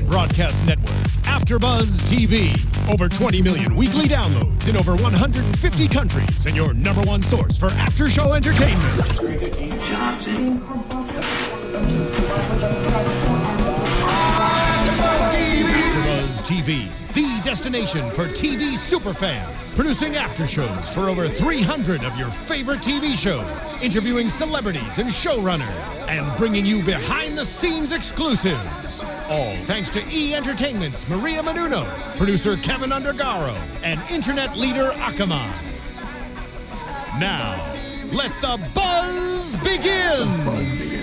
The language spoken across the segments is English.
broadcast network, AfterBuzz TV. Over 20 million weekly downloads in over 150 countries, and your #1 source for after-show entertainment. AfterBuzz TV, the destination for TV superfans. Producing aftershows for over 300 of your favorite TV shows, interviewing celebrities and showrunners, and bringing you behind-the-scenes exclusives. All thanks to E! Entertainment's Maria Menounos, producer Kevin Undergaro, and internet leader Akamai. Now, let the buzz begin!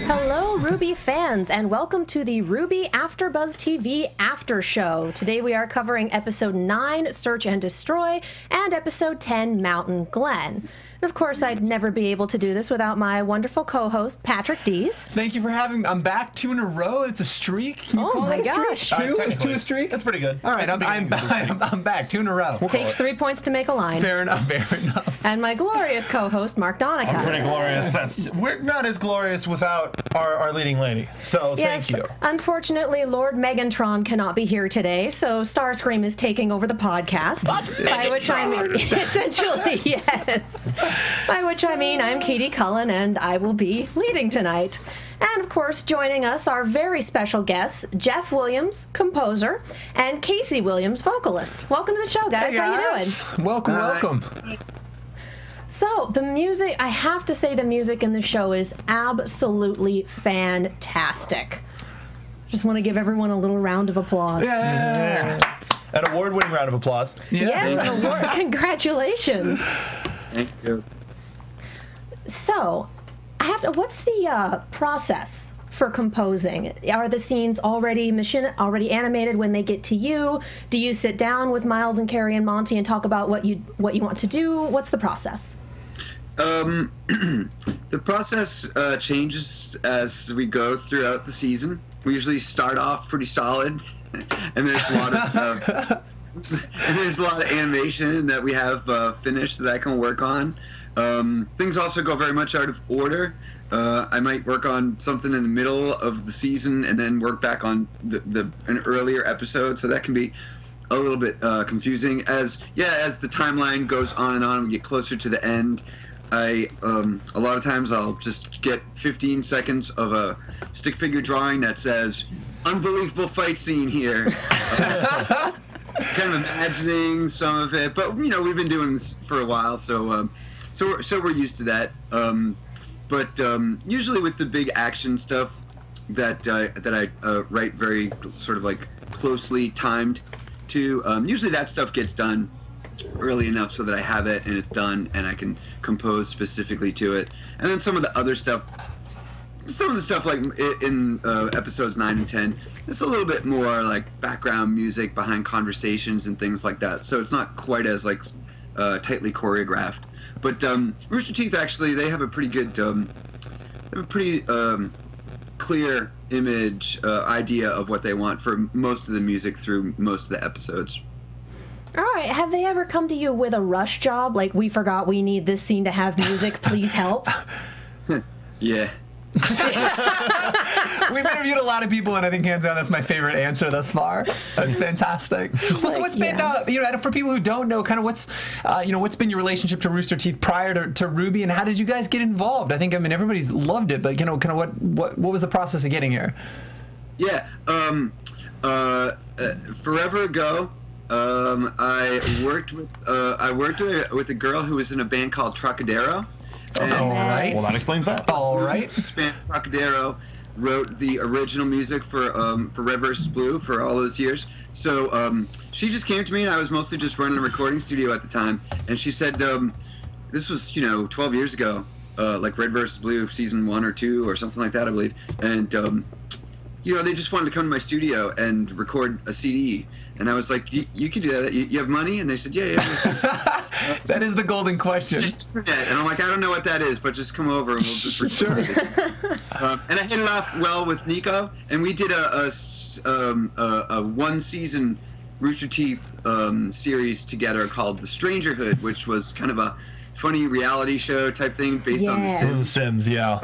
Hello, RWBY fans, and welcome to the RWBY AfterBuzz TV After Show. Today we are covering Episode 9, Search and Destroy, and Episode 10, Mountain Glen. And of course, I'd never be able to do this without my wonderful co-host, Patrick Dees. Thank you for having me. I'm back 2 in a row. It's a streak. Can you Oh call my it a streak? gosh. 2? Is 2 a streak? That's pretty good. All right, I'm back 2 in a row. Takes 3 points to make a line. Fair enough, fair enough. And my glorious co-host, Mark Donica. I'm pretty glorious. We're not as glorious without our leading lady. So Yes, thank you. unfortunately, Lord Megantron cannot be here today, so Starscream is taking over the podcast. By which I mean, essentially, yes. By which I mean, I'm Katie Cullen, and I will be leading tonight. And of course, joining us are very special guests, Jeff Williams, composer, and Casey Williams, vocalist. Welcome to the show, guys. Hey, How you guys. doing? Welcome, welcome. So, the music, I have to say the music in the show is absolutely fantastic. Just want to give everyone a little round of applause. Yeah. An award-winning round of applause. Yes, an award. Congratulations. Thank you. So, what's the process for composing? Are the scenes already animated when they get to you? Do you sit down with Miles and Carrie and Monty and talk about what you want to do? What's the process? The process changes as we go throughout the season. We usually start off pretty solid, and there's a lot of animation that we have finished that I can work on. Things also go very much out of order. I might work on something in the middle of the season and then work back on an earlier episode, so that can be a little bit confusing. As the timeline goes on and on, we get closer to the end. A lot of times I'll just get 15 seconds of a stick figure drawing that says, "Unbelievable fight scene here." Kind of imagining some of it, but we've been doing this for a while, so we're used to that. But usually with the big action stuff that I write very sort of like closely timed to, usually that stuff gets done early enough so that I have it and it's done and I can compose specifically to it. And then some of the stuff like in episodes 9 and 10, it's a little bit more like background music behind conversations and things like that. So it's not quite as like tightly choreographed. But Rooster Teeth, actually, they have a pretty good, clear image idea of what they want for most of the music through most of the episodes. All right, have they ever come to you with a rush job? Like, we forgot we need this scene to have music, please help? Yeah. We've interviewed a lot of people, and I think hands down that's my favorite answer thus far. That's fantastic. Well, so what's been, for people who don't know, kind of what's been your relationship to Rooster Teeth prior to RWBY, and how did you guys get involved? I mean, everybody's loved it, but kind of what was the process of getting here? Yeah. Forever ago, I worked with a girl who was in a band called Trocadero. All right. Well, that explains that. All right. Trocadero wrote the original music for Red vs. Blue for all those years. So she just came to me, and I was mostly just running a recording studio at the time. And she said, this was 12 years ago, like Red vs. Blue season 1 or 2 or something like that, I believe. And they just wanted to come to my studio and record a CD. And I was like, you can do that. You have money? And they said, yeah. That is the golden question. And I'm like, I don't know what that is, but just come over and we'll just record it. And I hit it off well with Nico, and we did a one-season Rooster Teeth series together called The Strangerhood, which was kind of a funny reality show type thing based on The Sims. The Sims, yeah.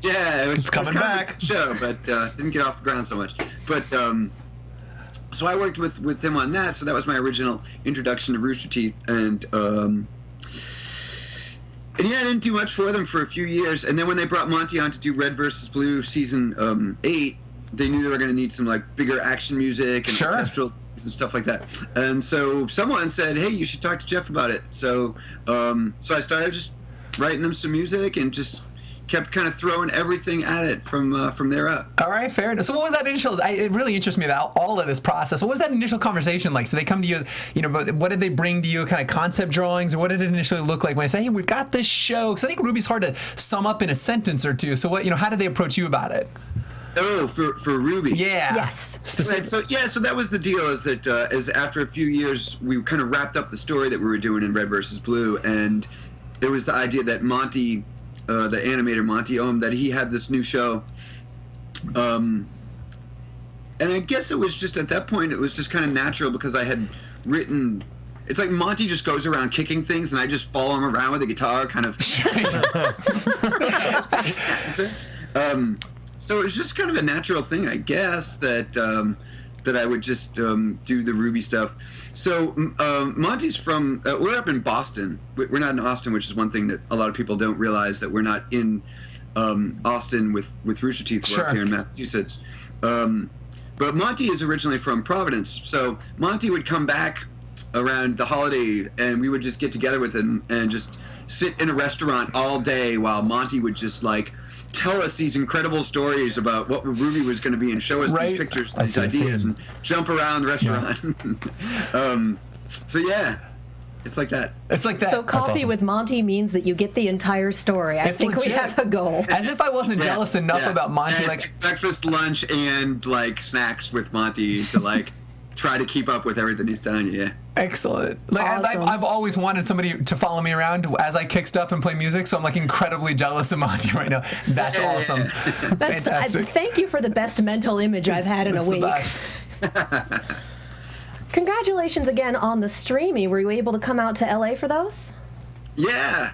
Yeah, it was coming kind back. of a good show, but didn't get off the ground so much. But so I worked with him on that. So that was my original introduction to Rooster Teeth, and yeah, I didn't do much for them for a few years. And then when they brought Monty on to do Red vs. Blue season 8, they knew they were going to need some like bigger action music and orchestral and stuff like that. And so someone said, "Hey, you should talk to Jeff about it." So so I started just writing them some music and just kept kind of throwing everything at it from there up. All right, fair enough. So what was that initial, it really interests me about all of this process. What was that initial conversation like? So they come to you, you know, but what did they bring to you, kind of concept drawings, or what did it initially look like when they say, hey, we've got this show? Because I think Ruby's hard to sum up in a sentence or two. So what, you know, how did they approach you about it? Oh, for Ruby. Yeah. Yes. Specific. Right, so that was the deal, is that as after a few years, we kind of wrapped up the story that we were doing in Red vs. Blue, and it was the idea that Monty, the animator Monty Ohm, that he had this new show. And I guess it was just at that point, it was just kind of natural because I had written. It's like Monty just goes around kicking things, and I just follow him around with a guitar, kind of. So it was just kind of a natural thing, I guess, that that I would just do the Ruby stuff. So Monty's from, we're up in Boston. We're not in Austin, which is one thing that a lot of people don't realize, that we're not in Austin with Rooster Teeth. We're up here in Massachusetts. But Monty is originally from Providence. So Monty would come back around the holiday, and we would just get together with him and just sit in a restaurant all day while Monty would just like tell us these incredible stories about what Ruby was going to be and show us these pictures and these ideas and jump around the restaurant. Yeah. So yeah, it's like that. It's like that. So coffee with Monty means that you get the entire story. I think legit. We have a goal. As if I wasn't jealous enough about Monty. Like breakfast, lunch, and like snacks with Monty to like try to keep up with everything he's telling you. Yeah. Excellent. Like awesome. I've always wanted somebody to follow me around as I kick stuff and play music, so I'm like incredibly jealous of Monty right now. That's awesome. That's fantastic. Thank you for the best mental image I've had in a week. Congratulations again on the Streamy. Were you able to come out to LA for those? Yeah.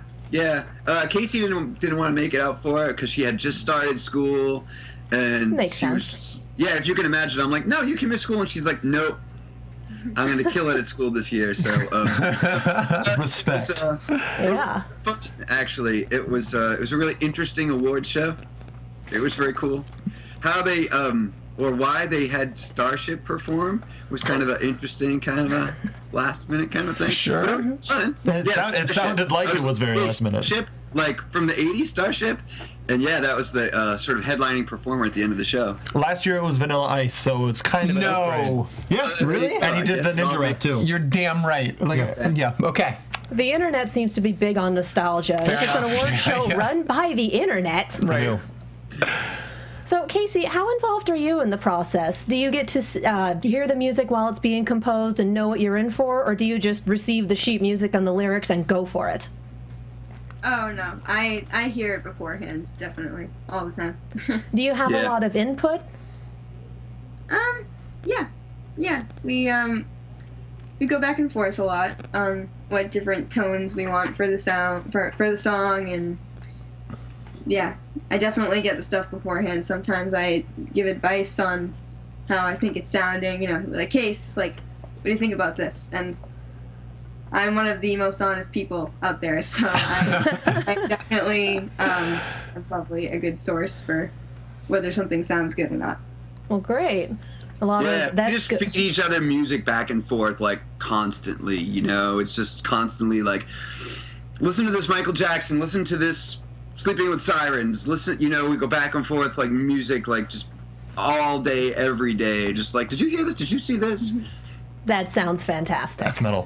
Casey didn't want to make it out for it because she had just started school, and makes sense. Yeah, if you can imagine, I'm like, no, you can miss school, and she's like, nope, I'm going to kill it at school this year. So respect. Yeah. Actually, it was a really interesting award show. It was very cool. How they or why they had Starship perform was kind of an interesting, kind of a last minute kind of thing. Sure. It sounded like it was very last minute. Starship, like from the 80s, Starship. And yeah, that was the sort of headlining performer at the end of the show. Last year it was Vanilla Ice, so it's kind of Yeah, really? And he did the Ninja Rap too. You're damn right. Like, yeah, okay. The internet seems to be big on nostalgia. If it's an award show run by the internet. Right. So, Casey, how involved are you in the process? Do you get to hear the music while it's being composed and know what you're in for, or do you just receive the sheet music and the lyrics and go for it? Oh, no. I hear it beforehand, definitely, all the time. Do you have a lot of input? Yeah. We go back and forth a lot on what different tones we want for the sound, for the song, and yeah, I definitely get the stuff beforehand. Sometimes I give advice on how I think it's sounding, you know, like, Case, like, what do you think about this? And I'm one of the most honest people out there, so I definitely am probably a good source for whether something sounds good or not. Well, great. A lot of that's we just good. feed each other music back and forth, like, constantly, you know? It's just constantly, like, listen to this Michael Jackson, listen to this Sleeping with Sirens, listen, you know, we go back and forth, like, music, like, just all day, every day, just like, did you hear this? Did you see this? That sounds fantastic. That's metal.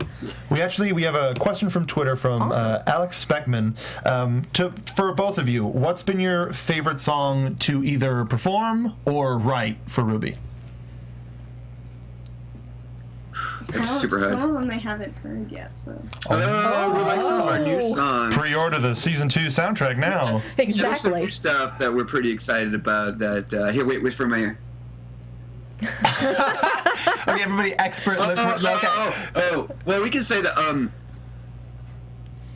We have a question from Twitter from Alex Speckman. For both of you, what's been your favorite song to either perform or write for Ruby? Super hard. Some of them I haven't heard yet, so. We like some of our new songs. Pre-order the season 2 soundtrack now. Exactly. There's some new stuff that we're pretty excited about. That here, wait, whisper in my ear. Okay, everybody, expert. Well, we can say that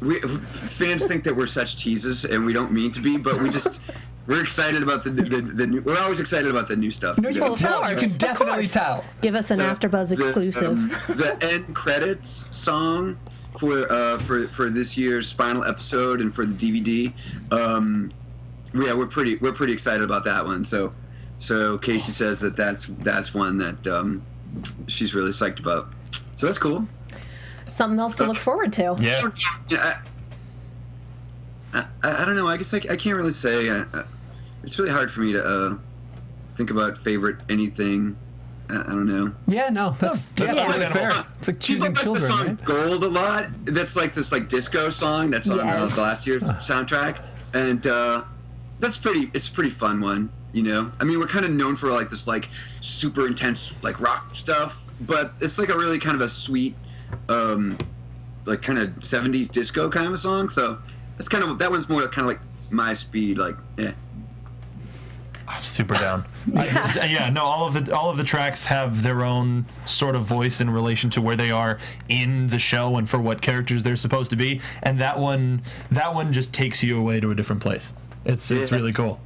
fans think that we're such teases, and we don't mean to be, but we just we're excited about the new. We're always excited about the new stuff. No, you can tell. You can definitely tell. Give us an AfterBuzz exclusive. The end credits song for this year's final episode and for the DVD. We're pretty excited about that one. So Casey says that's one that she's really psyched about. So that's cool. Something else to look forward to. Yeah. I don't know. I guess I can't really say. It's really hard for me to think about favorite anything. I don't know. Yeah, no, that's really fair. It's like choosing children, the song right? Gold a lot. That's like this disco song that's on the last year's soundtrack, and it's a pretty fun one. You know, I mean, we're kind of known for this super intense rock stuff, but it's a really kind of a sweet, kind of 70s disco kind of a song. So it's that one's more kind of my speed. I'm super down. All of the tracks have their own sort of voice in relation to where they are in the show and for what characters they're supposed to be, and that one just takes you away to a different place. It's really cool.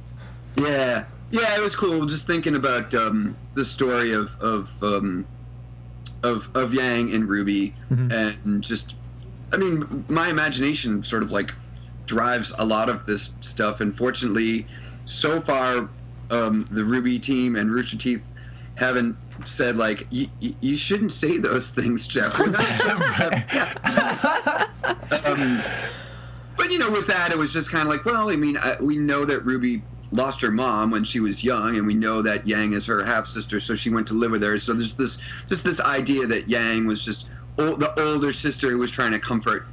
Yeah, it was cool. Just thinking about the story of Yang and Ruby, and just, I mean, my imagination sort of drives a lot of this stuff, and fortunately, so far, the Ruby team and Rooster Teeth haven't said you shouldn't say those things, Jeff. We're not but with that, it was just kind of well, I mean, we know that Ruby lost her mom when she was young, and we know that Yang is her half sister, so she went to live with her. So there's this idea that Yang was just the older sister who was trying to comfort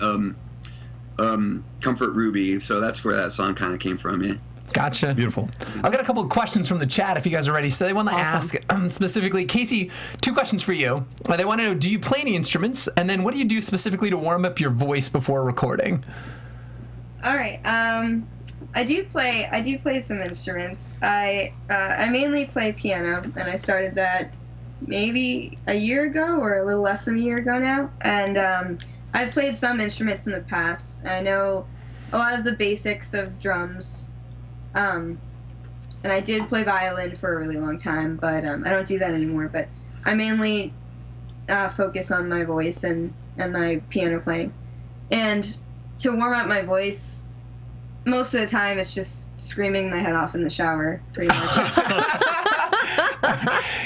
Ruby. So that's where that song kind of came from. Yeah. Gotcha. Beautiful. I've got a couple of questions from the chat if you guys are ready. So they want to ask specifically, Casey, 2 questions for you. They want to know, do you play any instruments? And then what do you do specifically to warm up your voice before recording? All right. I do play some instruments. I mainly play piano, and I started that maybe a year ago or a little less than a year ago now. And I've played some instruments in the past. I know a lot of the basics of drums. And I did play violin for a really long time, but I don't do that anymore. But I mainly focus on my voice and my piano playing. And to warm up my voice, most of the time it's just screaming my head off in the shower, pretty much.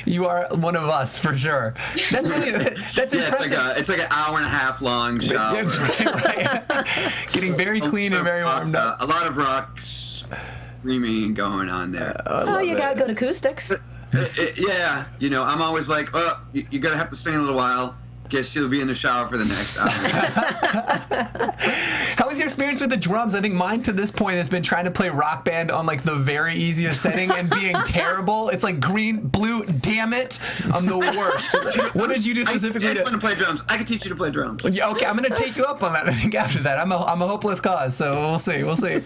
You are one of us, for sure. That's impressive. It's an hour and a half long shower. That's right. Getting very clean and very warmed up. A lot of rocks screaming going on there. You gotta go to acoustics. Yeah, I'm always you're gonna have to sing a little while. Guess you'll be in the shower for the next hour. How was your experience with the drums? I think mine to this point has been trying to play Rock Band on the very easiest setting and being terrible. It's green, blue, damn it. I'm the worst. What did you do specifically I want to play drums. I can teach you to play drums. Yeah, okay, I'm going to take you up on that. I think after that. I'm a hopeless cause, so we'll see.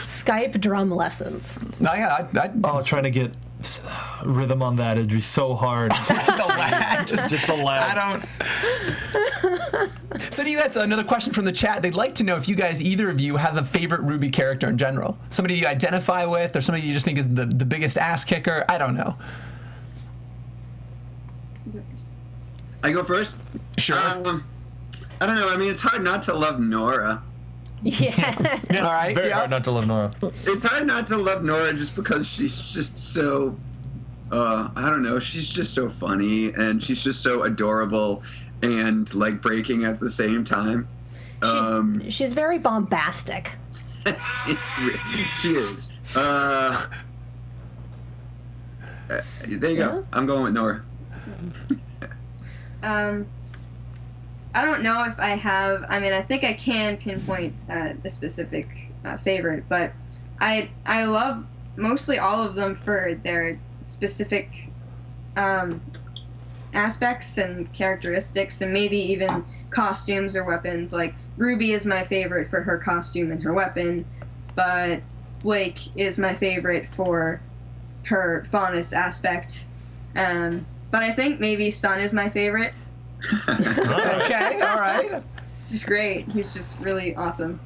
Skype drum lessons. Trying to get rhythm on that, it'd be so hard. The lag. Just the lag. I don't. So do you guys, another question from the chat, they'd like to know if you guys, either of you, have a favorite Ruby character in general. Somebody you identify with, or somebody you just think is the biggest ass kicker. I don't know. I go first? Sure. I don't know. I mean, it's hard not to love Nora. Yeah. All right. It's very hard not to love Nora. It's hard not to love Nora just because she's just so, I don't know, she's just so funny, and she's just so adorable and breaking at the same time. She's very bombastic. She is. There you go. I'm going with Nora. I don't know if I have. I mean, I think I can pinpoint a specific favorite, but I love mostly all of them for their specific aspects and characteristics, and maybe even costumes or weapons. Ruby is my favorite for her costume and her weapon, but Blake is my favorite for her faunus aspect. But I think maybe Sun is my favorite. Okay, all right. He's just great. He's just really awesome.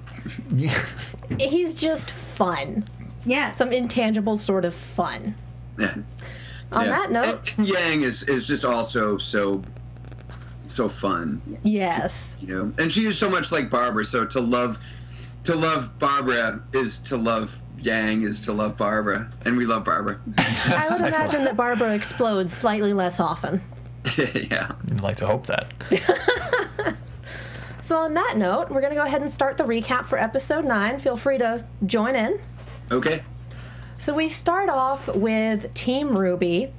He's just fun. Yeah. Some intangible sort of fun. Yeah. On that note, and Yang is just also so fun. yes. You know, and she is so much like Barbara. So to love Barbara is to love Yang, is to love Barbara, and we love Barbara. I would imagine that Barbara explodes slightly less often. Yeah. I'd like to hope that. So on that note, we're going to go ahead and start the recap for episode 9. Feel free to join in. Okay. So we start off with Team Ruby,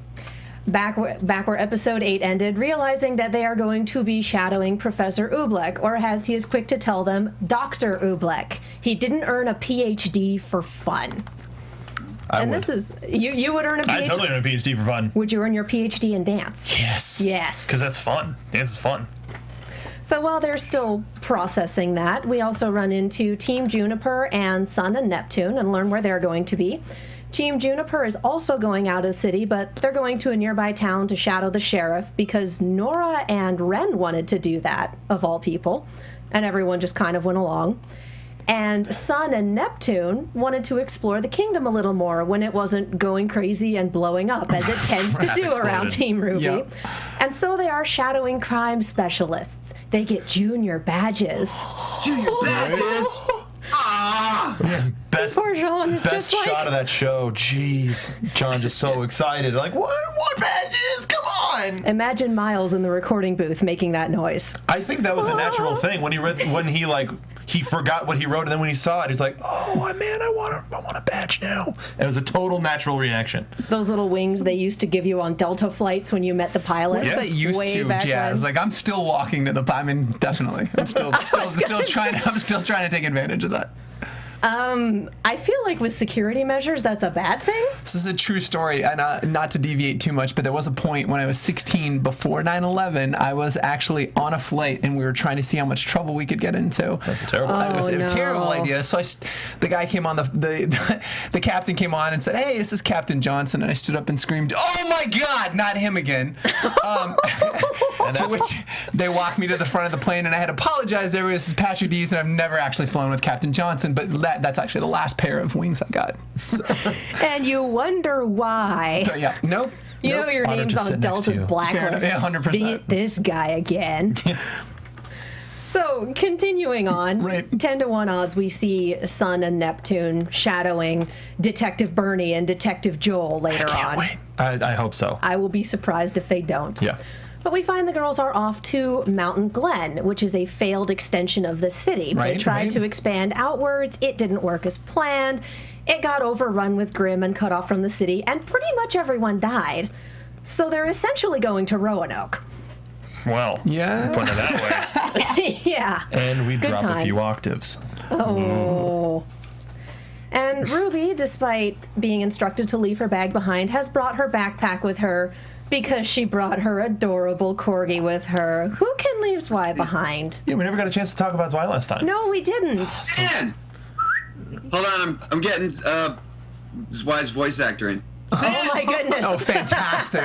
back where episode 8 ended, realizing that they are going to be shadowing Professor Oobleck, or as he is quick to tell them, Dr. Oobleck. He didn't earn a PhD for fun. This is, you would earn a PhD? I'd totally earn a PhD for fun. Would you earn your PhD in dance? Yes. Yes. Because that's fun. Dance is fun. So while they're still processing that, we also run into Team Juniper and Sun and Neptune and learn where they're going to be. Team Juniper is also going out of the city, but they're going to a nearby town to shadow the sheriff because Nora and Ren wanted to do that, of all people, and everyone just kind of went along. And Sun and Neptune wanted to explore the kingdom a little more when it wasn't going crazy and blowing up, as it tends to do around Team Ruby. Yep. And so they are shadowing crime specialists. They get junior badges. Junior badges. Best, Poor Jean is best just shot like, of that show. Jeez. John just so excited. Like, what badges? Come on. imagine Miles in the recording booth making that noise. I think that was a natural thing when he forgot what he wrote, and then when he saw it, he's like, "Oh man, I want a badge now." It was a total natural reaction. Those little wings they used to give you on Delta flights when you met the pilot. What is that used way to, back Jazz? when. Like, I'm still walking to the. I mean, definitely. I'm still trying. I'm still trying to take advantage of that. I feel like with security measures, that's a bad thing. This is a true story, and not to deviate too much, but there was a point when I was 16, before 9/11, I was actually on a flight, and we were trying to see how much trouble we could get into. That's a terrible. It was a no. terrible idea. So the guy came on, the captain came on and said, "Hey, this is Captain Johnson," and I stood up and screamed, "Oh my God, not him again!" To which they walked me to the front of the plane, and I had to apologize to everyone. This is Patrick Dees, and I've never actually flown with Captain Johnson, but that's actually the last pair of wings I got. So, And you wonder why. yeah, nope. You know your Honored name's to on sit next to Delta's you. blacklist. Yeah, 100%. Beat this guy again. So, continuing on, Right. 10 to 1 odds, we see Sun and Neptune shadowing Detective Bernie and Detective Joel later on. Wait, I hope so. I will be surprised if they don't. Yeah. But we find the girls are off to Mountain Glen, which is a failed extension of the city. They Right, tried right. to expand outwards. It didn't work as planned. It got overrun with Grimm and cut off from the city, and pretty much everyone died. So they're essentially going to Roanoke. Well, Yeah. put it that way. Yeah. And we Good drop time. a few octaves. Oh. And Ruby, despite being instructed to leave her bag behind, has brought her backpack with her because she brought her adorable corgi with her. Who can leave Zwei behind? Yeah, we never got a chance to talk about Zwei last time. No, we didn't. Stan! Hold on, I'm getting Zwei's voice actor in. Oh my goodness. Oh, fantastic.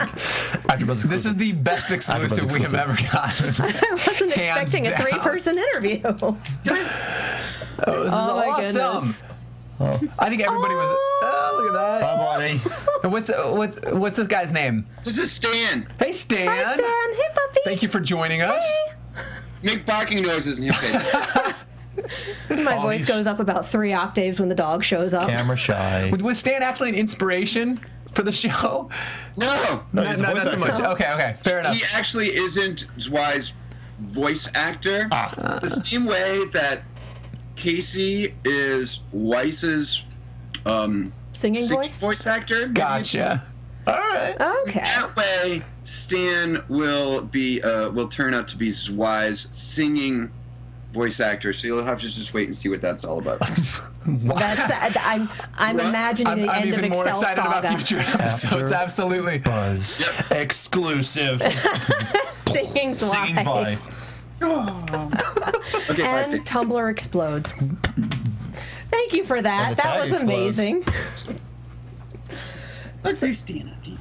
This is the best exclusive we have ever gotten. I wasn't Hands expecting a down. 3-person interview. Oh, this is Oh my awesome. goodness. I think everybody was. Oh, look at that. Bye, buddy. What's this guy's name? This is Stan. Hey, Stan. Hi, Stan. Hey, puppy. Thank you for joining us. Make barking noises in your face. My voice he's- goes up about 3 octaves when the dog shows up. Camera shy. Was Stan actually an inspiration for the show? No, No, he's a Not voice so much. actor. Okay, fair enough. he actually isn't Zwei's voice actor. The same way that Casey is Weiss's Singing voice? actor. Gotcha. All right. Okay. That way, Stan will turn out to be Zwei's singing voice actor. So you'll have to just wait and see what that's all about. That's I'm What? imagining the I'm end of even more Excel excited Saga. about future episodes. Absolutely. Buzz. Exclusive. Singing Singing Zwei. Zwei. Okay, bye, And Stan. Tumblr explodes. Thank you for that. And the That tag was explodes. amazing. Let's see Stan on TV.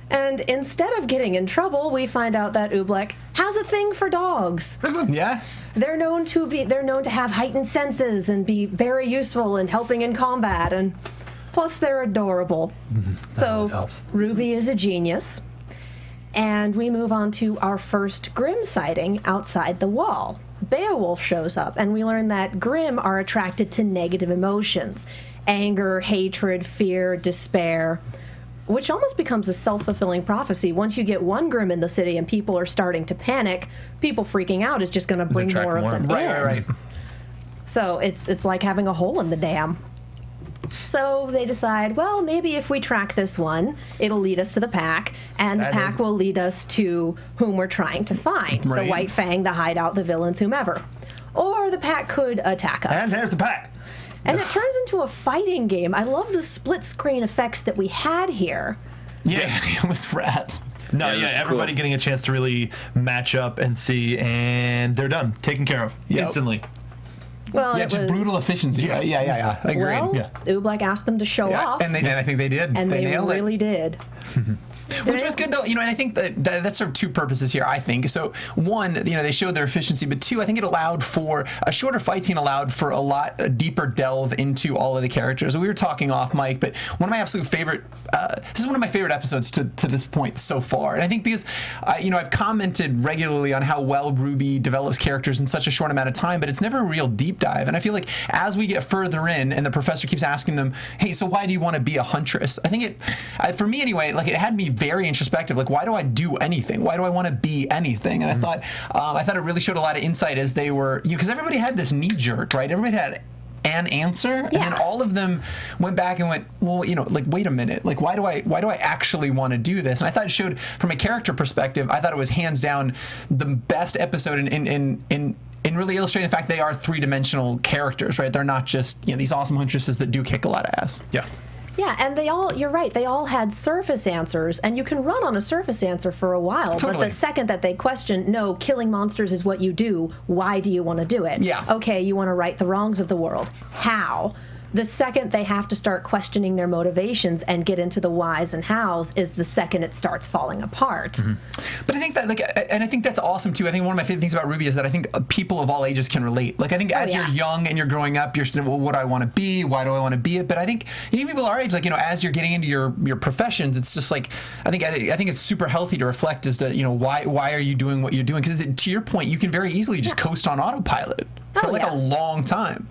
And instead of getting in trouble, we find out that Oobleck has a thing for dogs. Yeah. they're known to have heightened senses and be very useful in helping in combat, and plus they're adorable. So helps. Ruby is a genius. And we move on to our first Grimm sighting outside the wall. Beowulf shows up, and we learn that Grimm are attracted to negative emotions. Anger, hatred, fear, despair, which almost becomes a self-fulfilling prophecy. Once you get one Grimm in the city and people are starting to panic, people freaking out is just going to bring Attract more of more. them in. Right. So it's like having a hole in the dam. So they decide, well, maybe if we track this one, it'll lead us to the pack, and the pack will lead us to whom we're trying to find. Right. The White Fang, the Hideout, the villains, whomever. Or the pack could attack us. And there's the pack. And it turns into a fighting game. I love the split screen effects that we had here. Yeah, it was rad. No, Yeah, yeah, that's everybody cool. getting a chance to really match up and see, and they're done, taken care of Yep. instantly. Well, Yeah, it just was, brutal efficiency. Right? Yeah. Agreed. well, yeah. Oobleck asked them to show off, And I think they did. and they nailed it. really did. Which was good though, and I think that served two purposes here. I think so. One, they showed their efficiency, but two, I think it allowed for a shorter fight scene, allowed for a deeper delve into all of the characters. We were talking off mic, but one of my absolute favorite. This is one of my favorite episodes to this point so far, and I think because I've commented regularly on how well Ruby develops characters in such a short amount of time, but it's never a real deep dive. And I feel like as we get further in, and the professor keeps asking them, "Hey, so why do you want to be a huntress?" I think for me anyway, like it had me very introspective. Like, why do I do anything? Why do I want to be anything? And I thought it really showed a lot of insight as they were, because everybody had this knee jerk, right? Everybody had an answer, and then all of them went back and went, well, like, wait a minute, like, why do I actually want to do this? And I thought it showed, from a character perspective, I thought it was hands down the best episode in really illustrating the fact they are three-dimensional characters, right? They're not just these awesome huntresses that do kick a lot of ass. Yeah. Yeah, and you're right, they all had surface answers, and you can run on a surface answer for a while, Totally. but the second that they question, no, killing monsters is what you do, why do you want to do it? Yeah. Okay, you want to right the wrongs of the world. How? The second they have to start questioning their motivations and get into the whys and hows is the second it starts falling apart. Mm-hmm. But I think that, and I think that's awesome too. I think one of my favorite things about Ruby is that I think people of all ages can relate. Like, I think as you're young and you're growing up, you're still, well, what do I want to be? Why do I want to be it? But I think even people our age, like, as you're getting into your professions, it's just like, I think it's super healthy to reflect as to, why are you doing what you're doing? Because to your point, you can very easily just coast on autopilot for a long time.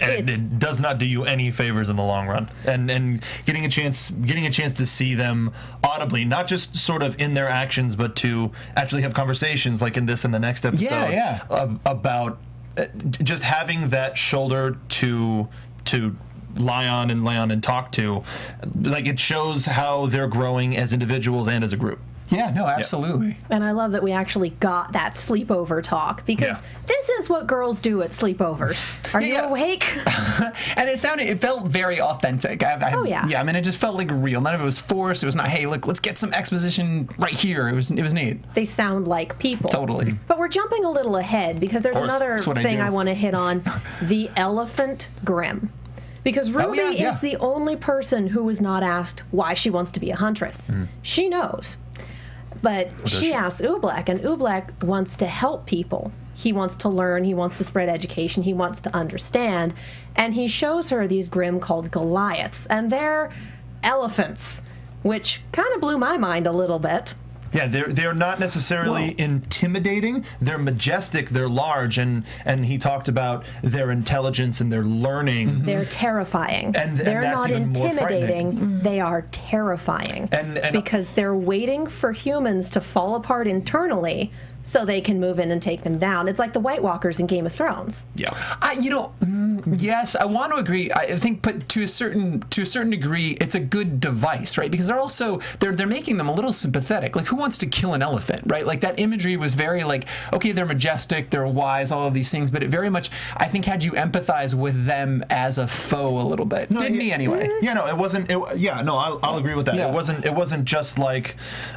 And it does not do you any favors in the long run. And getting a chance to see them audibly, not just sort of in their actions, but to actually have conversations like in this and the next episode about just having that shoulder to lie on and talk to. Like, it shows how they're growing as individuals and as a group. Yeah, no, absolutely. And I love that we actually got that sleepover talk, because this is what girls do at sleepovers. Are you awake? And it felt very authentic. Yeah, I mean, it just felt like real. None of it was forced. It was not, hey, look, let's get some exposition right here. It was neat. They sound like people. Totally. But we're jumping a little ahead, because there's another thing I want to hit on. The elephant Grimm. Because Ruby is the only person who was not asked why she wants to be a huntress. She knows. But she asks Oobleck, and Oobleck wants to help people. He wants to learn, he wants to spread education, he wants to understand. And he shows her these Grimm called Goliaths, and they're elephants, which kind of blew my mind a little bit. Yeah, they're not necessarily intimidating. They're majestic. They're large, and he talked about their intelligence and their learning. They're terrifying. And they're that's not even more intimidating. They are terrifying. And because they're waiting for humans to fall apart internally so they can move in and take them down. It's like the White Walkers in Game of Thrones. Yeah. Yes, I want to agree. I think, but to a certain degree, it's a good device, right? Because they're making them a little sympathetic. Like, who wants to kill an elephant, right? Like, that imagery was very like, okay, they're majestic, they're wise, all of these things, but it very much, I think, had you empathize with them as a foe a little bit. Me anyway. Yeah, no, it wasn't. I'll agree with that. Yeah. It wasn't just like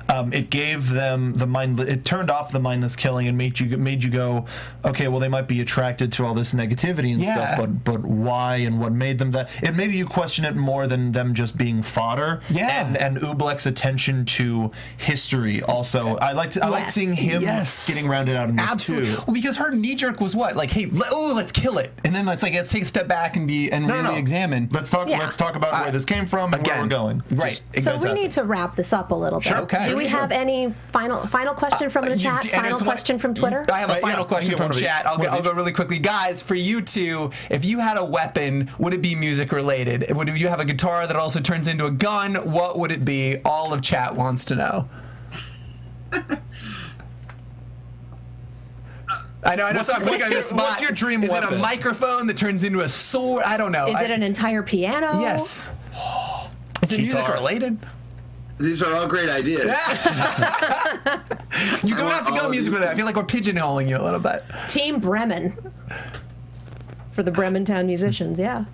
it gave them the mind. It turned off the mind behind this killing and made you go, okay, well, they might be attracted to all this negativity and stuff, but why and what made them that? It made you question it more than them just being fodder. Yeah. And Oobleck's attention to history also. I liked seeing him getting rounded out in this too. Well, because her knee jerk was what? Like, hey, let's kill it, and then let's take a step back and really examine. Let's talk about where this came from and where we're going. Right. So we need to wrap this up a little bit. Sure. Okay. Do we have any final question from the chat? Final question from Twitter? I have a final question from chat. I'll go really quickly. Guys, for you two, if you had a weapon, would it be music related? Would you have a guitar that also turns into a gun? What would it be? All of chat wants to know. I know. So I'm putting on the spot. What's your dream weapon? Is it a microphone that turns into a sword? I don't know. Is it an entire piano? Yes. Is it music related? These are all great ideas. You don't have to go music with it. I feel like we're pigeonholing you a little bit. Team Bremen. For the Brementown musicians, yeah.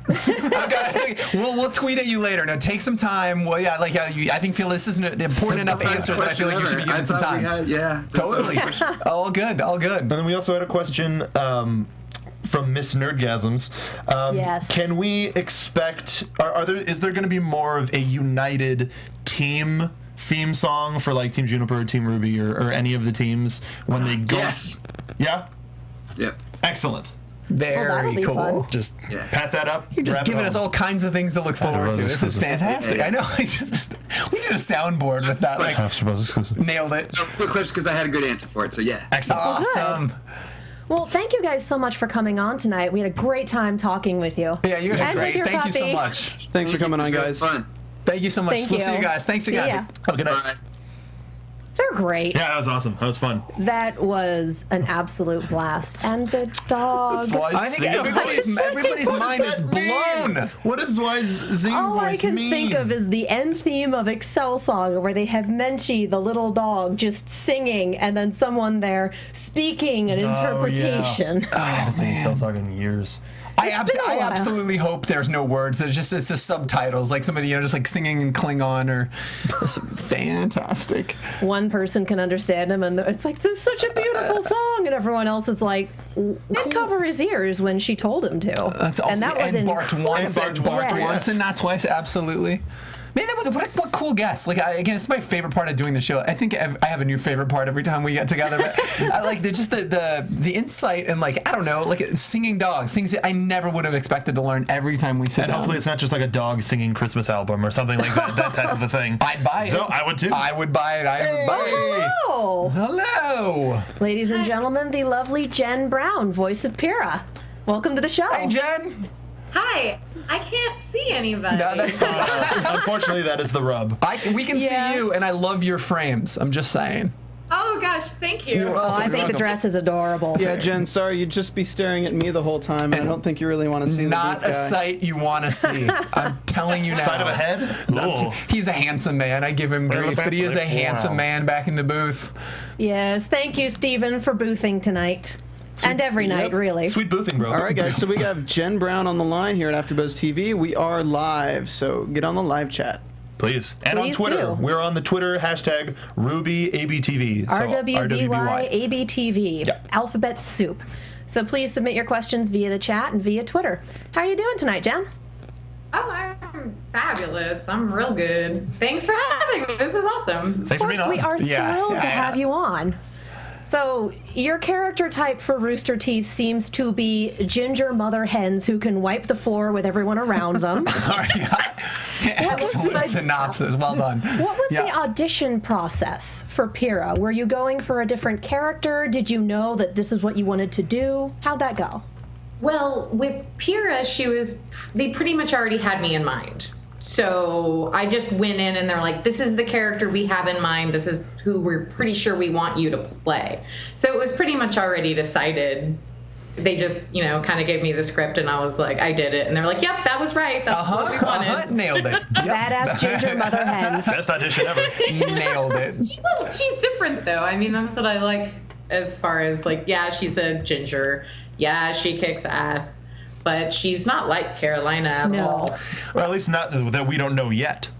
Okay, we'll tweet at you later. Now take some time. Well, yeah, I think this is an important enough answer that I feel like you should be given some time. Totally. All good. And then we also had a question from Miss Nerdgasms. Yes. Can we expect? Is there going to be more of a united team theme song for like Team Juniper or Team Ruby or any of the teams when they go? Yes. Yeah. Yep. Excellent. Very be cool. fun. Just pat that up. You're just giving us all kinds of things to look forward to. This is fantastic. I know. We did a soundboard with that. Like, nailed it. That's a good question because I had a good answer for it. So yeah. Excellent. Awesome. Well, thank you guys so much for coming on tonight. We had a great time talking with you. Yeah, you guys are great. Thank you so much. Thanks for coming on, guys. Fun. Thank you so much. We'll see you guys. Thanks again. Have a good night. They're great. Yeah, that was awesome. That was fun. That was an absolute blast. And the dog. I think everybody's mind is blown. What does Zwi's zing All voice I can mean? think of is the end theme of Excel Song, where they have Menchie, the little dog, just singing, and then someone there speaking an interpretation. I haven't seen Excel Song in years. I absolutely hope there's no words. That it's just subtitles, like somebody just like singing in Klingon or fantastic. One person can understand him, and it's like, this is such a beautiful song, and everyone else is like, cover his ears when she told him to. That's awesome. And that was barked once and not twice. Absolutely. Man, that was what cool guest. Like, again, it's my favorite part of doing the show. I think I have a new favorite part every time we get together. But I like the insight and like, I don't know, like singing dogs, things that I never would have expected to learn every time we sit down. And hopefully it's not just like a dog singing Christmas album or something like that type of a thing. I'd buy it. No, I would too. I would buy it. Hello. Hello. Ladies and gentlemen, the lovely Jen Brown, voice of Pyrrha. Welcome to the show. Hey, Jen. Hi, I can't see anybody. No, that's unfortunately, that is the rub. We can see you, and I love your frames. I'm just saying. Oh gosh, thank you. Well, I think the dress is adorable. Yeah, Jen, sorry, you'd just be staring at me the whole time, and I don't think you really want to see Not a sight you want to see. I'm telling you now. Side of a head? He's a handsome man. I give him grief, but he is a handsome man back in the booth. Yes, thank you, Stephen, for boothing tonight. And every night, really. Sweet boothing, bro. All right, guys, so we have Jen Brown on the line here at AfterBuzz TV. We are live, so get on the live chat. Please. And on Twitter. Do. We're on the Twitter hashtag RubyABTV. So RWBYABTV. Yep. Alphabet soup. So please submit your questions via the chat and via Twitter. How are you doing tonight, Jen? Oh, I'm fabulous. I'm real good. Thanks for having me. This is awesome. Thanks for being on. We are thrilled to have you on. So, your character type for Rooster Teeth seems to be ginger mother hens who can wipe the floor with everyone around them. Excellent synopsis. Well done. What was the audition process for Pyrrha? Were you going for a different character? Did you know that this is what you wanted to do? How'd that go? Well, with Pyrrha, they pretty much already had me in mind. So I just went in and they're like, this is the character we have in mind. This is who we're pretty sure we want you to play. So it was pretty much already decided. They just, kind of gave me the script and I was like, I did it. And they're like, yep, that was right. That's what we wanted. Nailed it. Badass ginger mother hens. Best audition ever. Nailed it. She's different though. I mean, that's what I like as far as like, yeah, she's a ginger. Yeah, she kicks ass. But she's not like Carolina at all. Well, at least not that we don't know yet.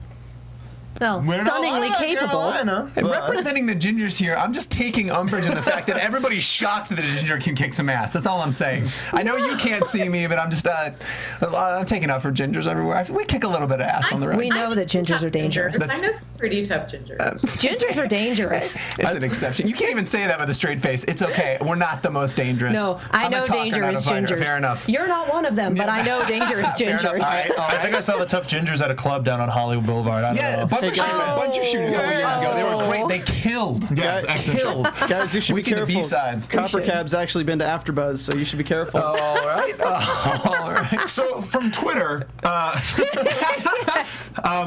Well, We're in stunningly North capable. Carolina, And but- representing the gingers here, I'm just taking umbrage in the fact that everybody's shocked that a ginger can kick some ass. That's all I'm saying. I know you can't see me, but I'm just I'm taking up for gingers everywhere. We kick a little bit of ass on the road. We know that gingers are dangerous. I know some pretty tough gingers. Gingers are dangerous. It's an exception. You can't even say that with a straight face. It's okay. We're not the most dangerous. No, I I'm a know talker, dangerous not a fighter. gingers. Fair enough. You're not one of them, but I know dangerous Fair enough. gingers. All right, all I right. think I saw the tough gingers at a club down on Hollywood Boulevard. I don't Yeah, know. bunch of shooting a couple years ago. They were great. They killed. Yeah, it's excellent. Killed. Guys, you should We be see the careful. B-sides. Copper Cab's actually been to AfterBuzz, so you should be careful. All right. All right. So from Twitter,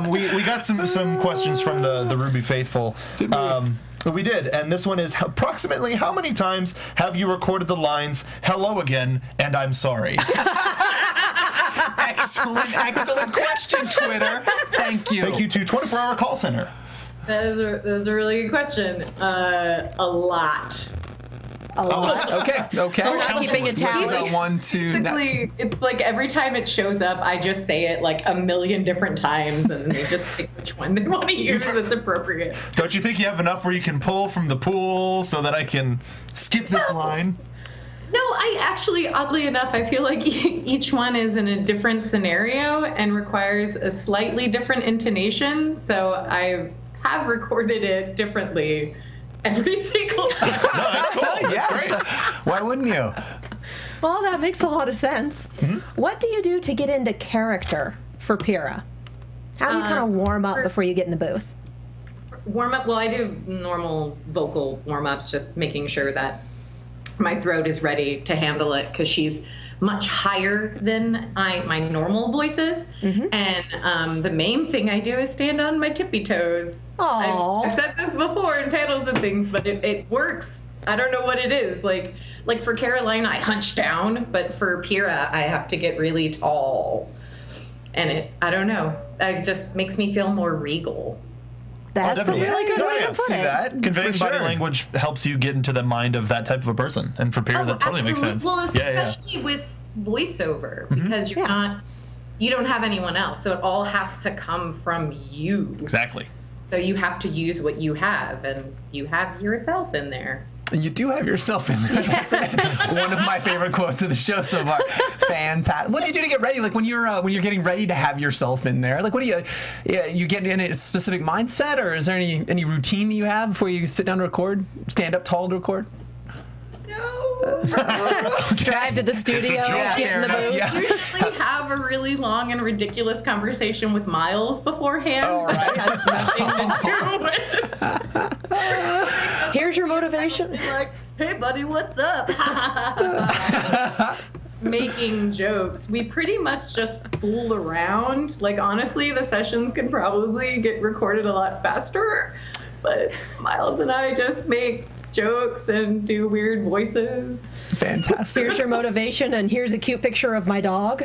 we got some questions from the Ruby faithful. We did, and this one is approximately how many times have you recorded the lines "Hello again" and "I'm sorry"? Excellent question, Twitter. Thank you. Thank you to 24-hour call center. That is a really good question. A lot. A lot. Okay. We're not keeping a tally. We've got 1, 2. Basically, it's like every time it shows up, I just say it like a million different times, and they just pick which one they want to use that's appropriate. Don't you think you have enough where you can pull from the pool so that I can skip this line? No, I actually, oddly enough, I feel like each one is in a different scenario and requires a slightly different intonation. So I have recorded it differently every single time. No, that's cool. That's Yeah. great. so why wouldn't you? Well, that makes a lot of sense. What do you do to get into character for Pyrrha? How do you kind of warm up before you get in the booth? Warm up, well, I do normal vocal warm ups, just making sure that my throat is ready to handle it because she's much higher than my normal voices. And the main thing I do is stand on my tippy toes. Aw. I've said this before in panels and things, but it works. I don't know what it is. Like for Carolina, I hunch down, but for Pyrrha, I have to get really tall. And I don't know. It just makes me feel more regal. That's a definitely. really good Yeah, way I to can put see it. that. Conveying for body sure. language helps you get into the mind of that type of a person, and for Pyrrha, that totally makes sense. Well, Yeah, especially with voiceover, because you're Yeah. you don't have anyone else, so it all has to come from you. Exactly. So you have to use what you have, and you have yourself in there. And you do have yourself in there. That's one of my favorite quotes of the show so far. Fantastic. What do you do to get ready? Like when you're getting ready to have yourself in there. Like what do you get in a specific mindset, or is there any routine that you have before you sit down to record? Stand up tall to record? No. Drive to the studio, Yeah, get in the fair booth. enough, yeah. Usually have a really long and ridiculous conversation with Miles beforehand. All right. That has nothing to do with Here's your motivation. like, hey buddy, what's up? Making jokes. We pretty much just fool around. Like honestly, the sessions could probably get recorded a lot faster, but Miles and I just make jokes and do weird voices. Fantastic. Here's your motivation, and here's a cute picture of my dog.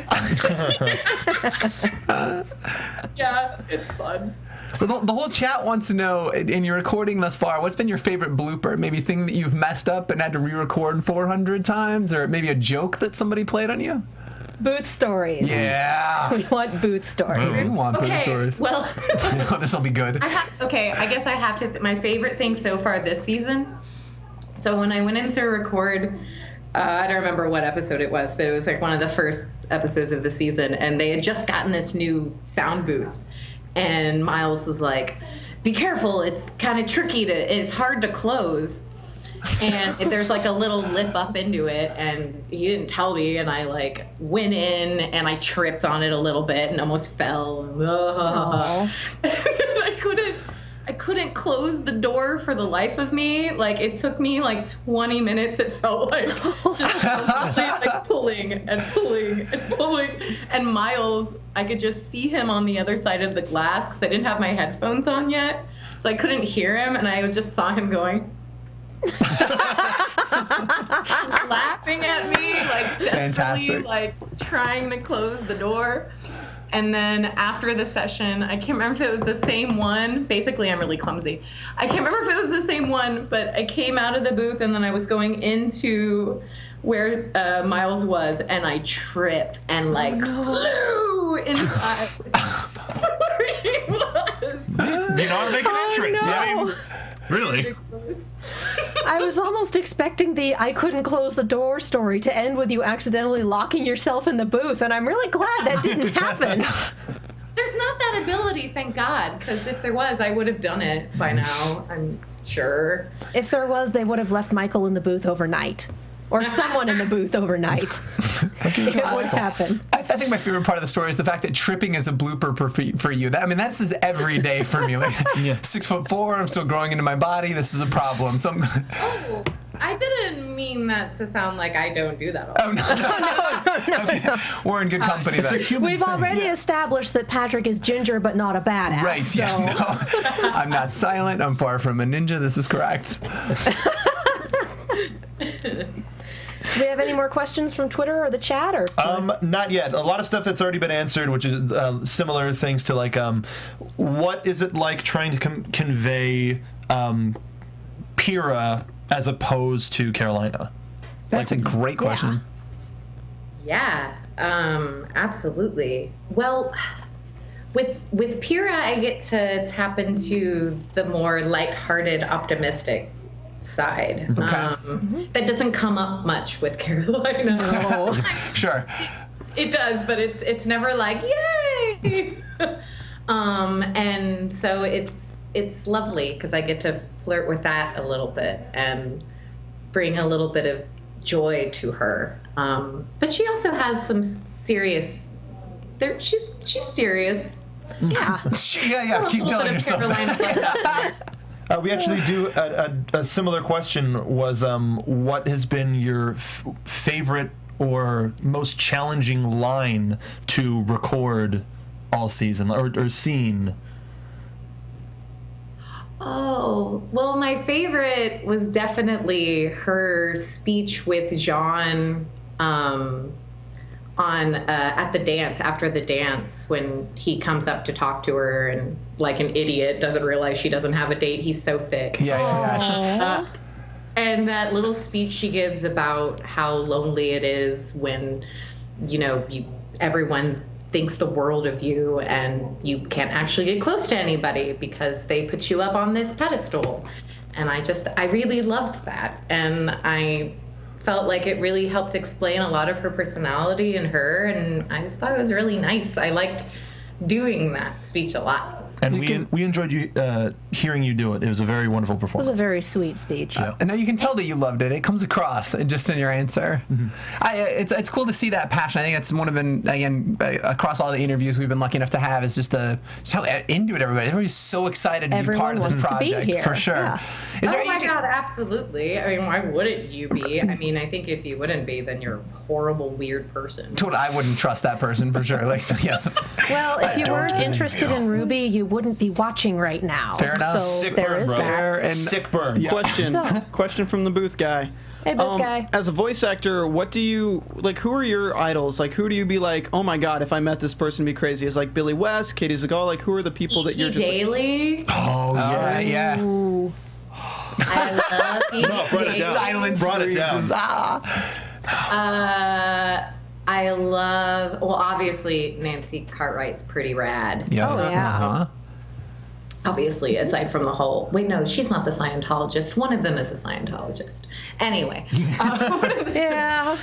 Yeah, it's fun. Well, the whole chat wants to know, in your recording thus far, what's been your favorite blooper? Maybe thing that you've messed up and had to re-record 400 times, or maybe a joke that somebody played on you? Booth stories. Yeah. We want booth stories. I do want booth Okay, stories. well, Oh, this will be good. I guess I have to. My favorite thing so far this season. So when I went in to record, I don't remember what episode it was, but it was like one of the first episodes of the season, and they had just gotten this new sound booth, and Miles was like, "Be careful, it's kind of tricky it's hard to close." And there's like a little lip up into it, and he didn't tell me, and I like went in and I tripped on it a little bit and almost fell. And I couldn't close the door for the life of me. Like it took me like 20 minutes. It felt like just like pulling and pulling and pulling. And Miles, I could just see him on the other side of the glass because I didn't have my headphones on yet, so I couldn't hear him, and I just saw him going. Laughing at me, like Fantastic. like trying to close the door. And then after the session, I can't remember if it was the same one. Basically, I'm really clumsy. I can't remember if it was the same one, but I came out of the booth and then I was going into where Miles was, and I tripped and like flew inside where he was. Do know how to make an entrance. no. I mean, really? I was almost expecting the I couldn't close the door story to end with you accidentally locking yourself in the booth, and I'm really glad that didn't happen. There's not that ability, thank God, because if there was, I would have done it by now, I'm sure. If there was, they would have left Michael in the booth overnight. Or someone in the booth overnight. It would happen. I think my favorite part of the story is the fact that tripping is a blooper for you. I mean, that's just every day for me. Like, 6'4", I'm still growing into my body. This is a problem. Oh, I didn't mean that to sound like I don't do that all the time. No. Okay. We're in good company then. We've already established that Patrick is ginger but not a badass. Right, so. yeah, no. I'm not silent. I'm far from a ninja. This is correct. Do we have any more questions from Twitter or the chat? Or not yet. A lot of stuff that's already been answered, which is similar things to like, what is it like trying to convey Pyrrha as opposed to Carolina? That's a great question. Yeah, absolutely. Well, with Pyrrha, I get to tap into the more lighthearted, optimistic side. Okay. That doesn't come up much with Carolina. No. Sure. It does, but it's never like yay. And so it's lovely because I get to flirt with that a little bit and bring a little bit of joy to her. But she also has some serious. She's serious. Yeah. Yeah. Keep telling yourself that. We actually do a similar question was what has been your favorite or most challenging line to record all season or scene? Oh, well, my favorite was definitely her speech with Jean at the dance, after the dance, when he comes up to talk to her and, like an idiot, doesn't realize she doesn't have a date. He's so thick. Yeah. And that little speech she gives about how lonely it is when, everyone thinks the world of you and you can't actually get close to anybody because they put you up on this pedestal. And I really loved that. And I felt like it really helped explain a lot of her personality and her, and I just thought it was really nice. I liked doing that speech a lot. And we enjoyed hearing you do it. It was a very wonderful performance. It was a very sweet speech. And now you can tell that you loved it. It comes across just in your answer. Mm-hmm. It's cool to see that passion. I think it's across all the interviews we've been lucky enough to have, is just how into it everybody's so excited to be part of this project. For sure. Yeah. Oh my God, absolutely. I mean, why wouldn't you be? I mean, I think if you wouldn't be, then you're a horrible, weird person. Totally, I wouldn't trust that person for sure. Like, so, yes. Well, if you weren't interested in Ruby, you wouldn't be watching right now. Fair enough. So sick there burn, is bro. that. Sick burn. Yeah. Question from the booth guy. Hey, booth guy. As a voice actor, what do you like? Who are your idols? Like, who do you be like? Oh my God, if I met this person, it'd be crazy. Is like Billy West, Katie Seagal? Like, who are the people that you're just Daily? Like, oh yes. Yeah. Ooh. I love Brought it down. Silence. Brought it down. I love, well, obviously Nancy Cartwright's pretty rad. Yeah. Oh, yeah. Uh-huh. Obviously, aside from the whole, wait, no, she's not the Scientologist. One of them is a Scientologist. Anyway. Yeah.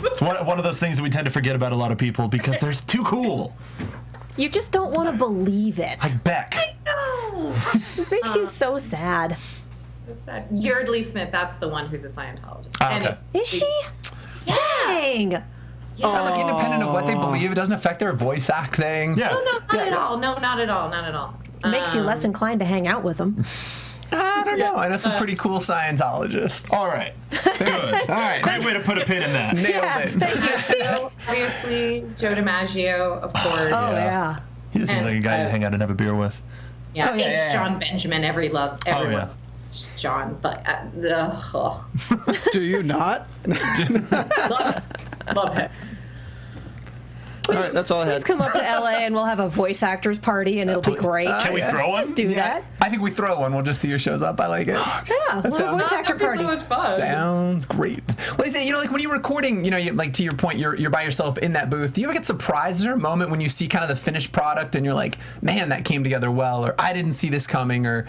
It's one of those things that we tend to forget about a lot of people because they're too cool. You just don't want to believe it. Like Beck. I know. It makes you so sad. Yeardley Smith, that's the one who's a Scientologist. Oh, okay. Is she? Yeah. Dang. Yeah. Like, independent of what they believe, it doesn't affect their voice acting. Yeah. No, not at all. No, not at all. Not at all. It makes you less inclined to hang out with them. I don't know. I know some pretty cool Scientologists. All right. Good. All right. Great way to put a pin in that. Nailed it. So, obviously, Joe DiMaggio, of course. Oh, yeah. He just seems like a guy to hang out and have a beer with. Yeah, Oh, yeah, H. yeah. John Benjamin, everyone. yeah. John, but do you not? love him. All right, that's all I had. Please come up to LA and we'll have a voice actors party and it'll be great. Can we throw one? Just do that. I think we throw one. We'll just see who shows up. I like it. Yeah, we'll have a voice actor That'd be party. so much fun. Sounds great. Well, you know, like when you're recording, you know, like to your point, you're by yourself in that booth. Do you ever get surprised? Is there a moment when you see kind of the finished product and you're like, man, that came together well, or I didn't see this coming, or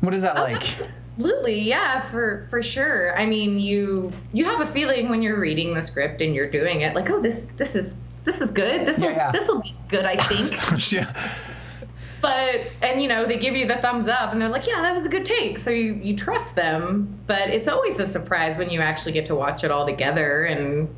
what is that like? Absolutely, yeah, for sure. I mean, you have a feeling when you're reading the script and you're doing it, like, oh, this is good. This will be good, I think. Yeah. And you know, they give you the thumbs up and they're like, yeah, that was a good take. So you trust them. But it's always a surprise when you actually get to watch it all together and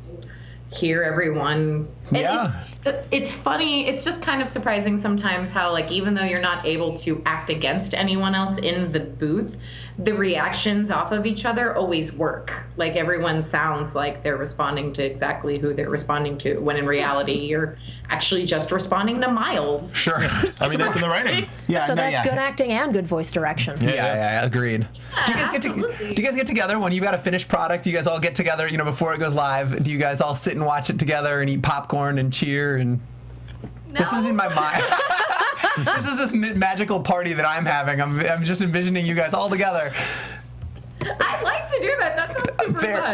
hear everyone. And Yeah. it's funny. It's just kind of surprising sometimes how, like, even though you're not able to act against anyone else in the booth, the reactions off of each other always work. Like, everyone sounds like they're responding to exactly who they're responding to, when in reality you're actually just responding to Miles. Sure. I mean, that's in the writing. Yeah. So that's good acting and good voice direction. Yeah, agreed. Do you absolutely. guys get together when you've got a finished product? Do you guys all get together, you know, before it goes live? Do you guys all sit and watch it together and eat popcorn and cheer? And this is in my mind. This is this magical party that I'm having. I'm just envisioning you guys all together. I'd like to do that. That sounds super Fair.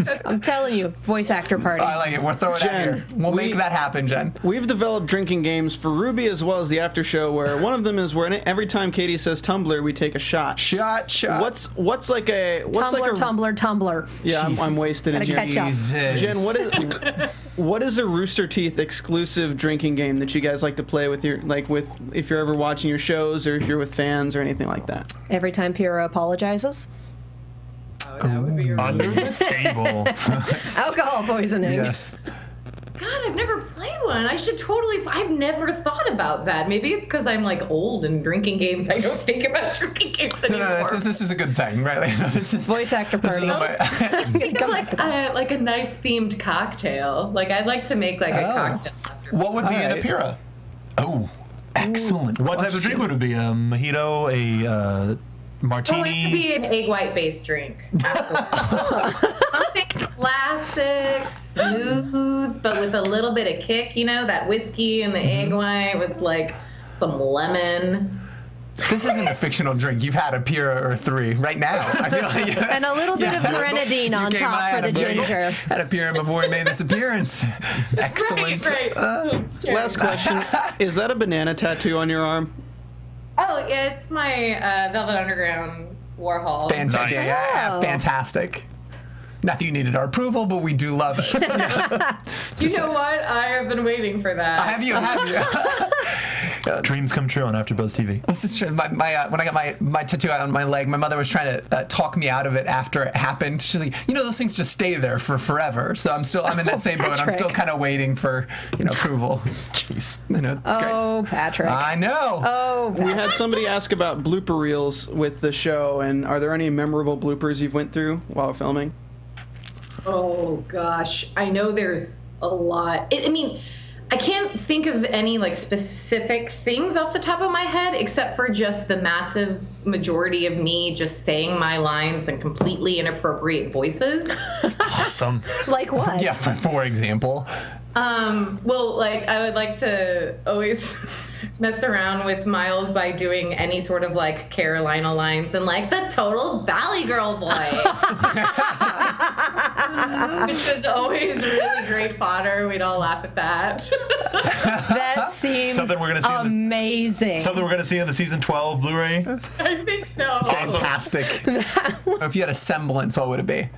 fun. I'm telling you, voice actor party. I like it. We're throwing Jen, that here. We'll make that happen, Jen. We've developed drinking games for Ruby as well as the after show, where one of them is where every time Katie says tumbler, we take a shot. Shot. What's like a Tumbler. Yeah, I'm wasted in Gotta here. catch up. Jesus. Jen, what is a Rooster Teeth exclusive drinking game that you guys like to play with if you're ever watching your shows or if you're with fans or anything like that? Every time Pyrrha apologizes. That would be Under the table. Alcohol poisoning. Yes. God, I've never played one. I should totally. I've never thought about that. Maybe it's because I'm like old and drinking games. I don't think about drinking games anymore. No, this is a good thing, right? Like, this is, Voice actor this party. is think of like a nice themed cocktail. Like, I'd like to make like a cocktail. What would be in a Alright. Pyrrha? Oh, excellent. What type of drink would it be? A mojito, a martini? Oh, it could be an egg white based drink. Absolutely. Something classic, smooth, but with a little bit of kick. You know, that whiskey and the egg white with like some lemon. This isn't a fictional drink. You've had a Pyrrha or three right now. I feel like And a little bit of grenadine on You came top by for the had a- ginger. Had a Pyrrha before he made this appearance. Excellent. Right. Last question: is that a banana tattoo on your arm? Oh, yeah, it's my Velvet Underground Warhol. Fantastic. Nice. Yeah, Oh. fantastic. Not that you needed our approval, but we do love it. You know what? I have been waiting for that. Have you? Dreams come true on AfterBuzz TV. This is true. When I got my tattoo on my leg, my mother was trying to talk me out of it after it happened. She's like, you know, those things just stay there for forever. So I'm in that same boat. I'm Patrick. still kind of waiting for, approval. Jeez. I know, it's great. Oh, Patrick. I know. Oh, We had somebody ask about blooper reels with the show, and are there any memorable bloopers you've went through while filming? Oh gosh, I know there's a lot. I mean, I can't think of any like specific things off the top of my head, except for just the massive majority of me just saying my lines in completely inappropriate voices. Awesome. like what? Yeah, for example. Well, like, I would like to always mess around with Miles by doing any sort of like Carolina lines and like the total Valley Girl boy. Which was always really great fodder. We'd all laugh at that. That seems Something we're gonna see in the- amazing. Something we're going to see in the season 12 Blu-ray. I think so. Fantastic. If you had a semblance, what would it be?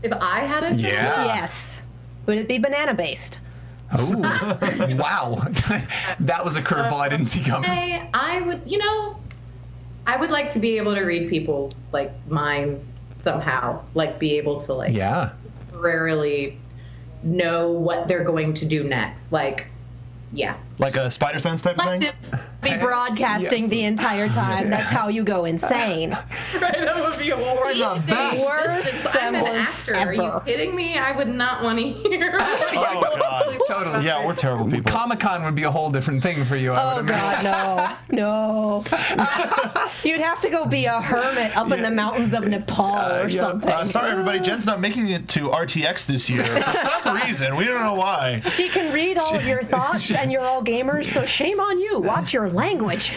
If I had a Yeah. Yes. Would it be banana based? Oh, wow. That was a curveball I didn't see coming. I would, I would like to be able to read people's like minds somehow, like be able to like Yeah. rarely know what they're going to do next. Like, yeah. Like a spider sense type of thing? Be broadcasting the entire time. That's how you go insane. Right, that would be horrible. Worst I'm an semblance actor. Are you ever. kidding me? I would not want to hear. Oh, God. Totally. Yeah, we're terrible people. Comic-Con would be a whole different thing for you. I Oh would God, no. You'd have to go be a hermit up in the mountains of Nepal or something. Sorry, everybody. Jen's not making it to RTX this year for some reason. We don't know why. She can read all of your thoughts, and you're all gamers, so shame on you. Watch your language.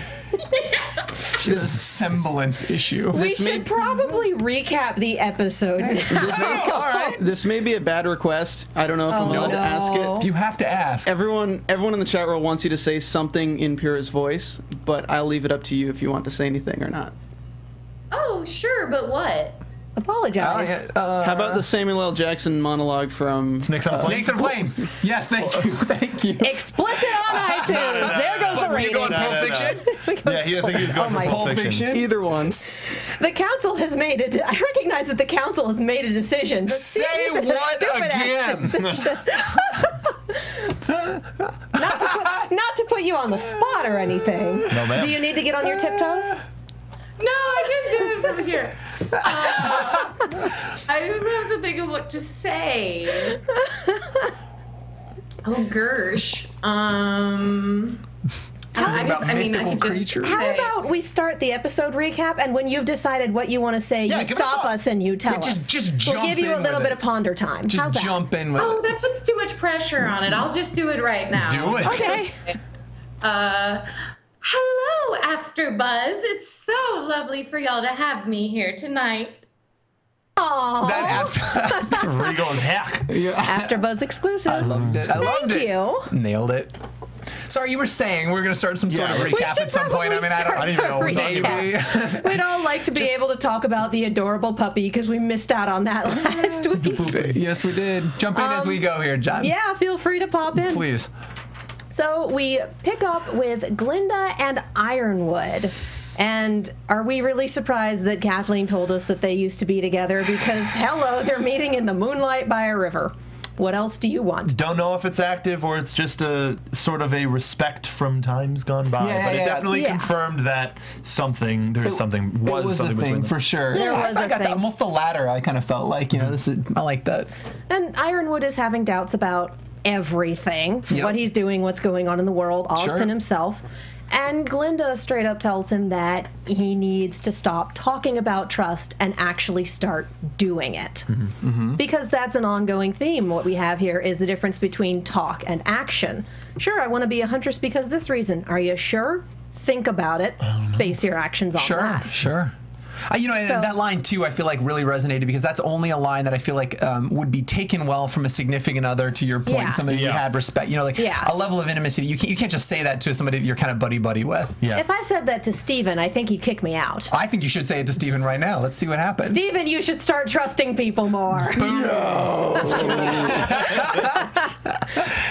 She has a semblance issue. We should probably recap the episode. All right. This may be a bad request. I don't know if I'm allowed to ask it. You have to ask. Everyone in the chat room wants you to say something in Pyrrha's voice, but I'll leave it up to you if you want to say anything or not. Oh, sure, but what? Apologize. How about the Samuel L. Jackson monologue from Snakes on a Plane? Snakes and Flame. Yes, thank you. Thank you. Explicit on iTunes. There goes the Were you rating. going Pulp Fiction? Yeah, I think he was going for Pulp Fiction. Either one? The council has made it. I recognize that the council has made a decision. But Say this is a what stupid-ass again? decision. Not to put you on the spot or anything. No, ma'am. Do you need to get on your tiptoes? No, I can do it from here. I just have to think of what to say. Oh, Gersh. Something about mythical I could creatures. How say- about we start the episode recap, and when you've decided what you want to say, Yeah, you give it a stop thought. us and you tell Yeah, us. just We'll jump give you a in little with bit it. of ponder time. Just How's that? jump in with Oh, it. that puts too much pressure on it. I'll just do it right now. Do it. Okay. Hello, AfterBuzz. It's so lovely for y'all to have me here tonight. Aww. That Regal as heck. AfterBuzz exclusive. I loved it. I loved Thank it. you. Nailed it. Sorry, you were saying we're going to start some sort of Yeah, we recap should at some point. I mean, I didn't even know what we're talking about. We'd all like to be able to talk about the adorable puppy because we missed out on that last week. Yes, we did. Jump in as we go here, John. Yeah, feel free to pop in. Please. So we pick up with Glinda and Ironwood. And are we really surprised that Kathleen told us that they used to be together? Because, hello, they're meeting in the moonlight by a river. What else do you want? Don't know if it's active or it's just a sort of a respect from times gone by. Yeah, but it yeah. definitely Yeah. confirmed that something was It was something the between thing them. for sure. There Yeah, was I a got thing. almost the latter. I kind of felt like, this is, I like that. And Ironwood is having doubts about everything. Yep. What he's doing, what's going on in the world, Sure. Ozpin himself. And Glinda straight up tells him that he needs to stop talking about trust and actually start doing it. Because that's an ongoing theme. What we have here is the difference between talk and action. Sure, I want to be a huntress because this reason. Are you sure? Think about it. Base your actions on that. Sure. And So- that line too, I feel like really resonated because that's only a line that I feel like would be taken well from a significant other. To your point, Yeah. somebody you Yeah. had respect. Yeah. A level of intimacy. You can't just say that to somebody that you're kind of buddy with. Yeah. If I said that to Steven, I think he'd kick me out. I think you should say it to Steven right now. Let's see what happens. Steven, you should start trusting people more.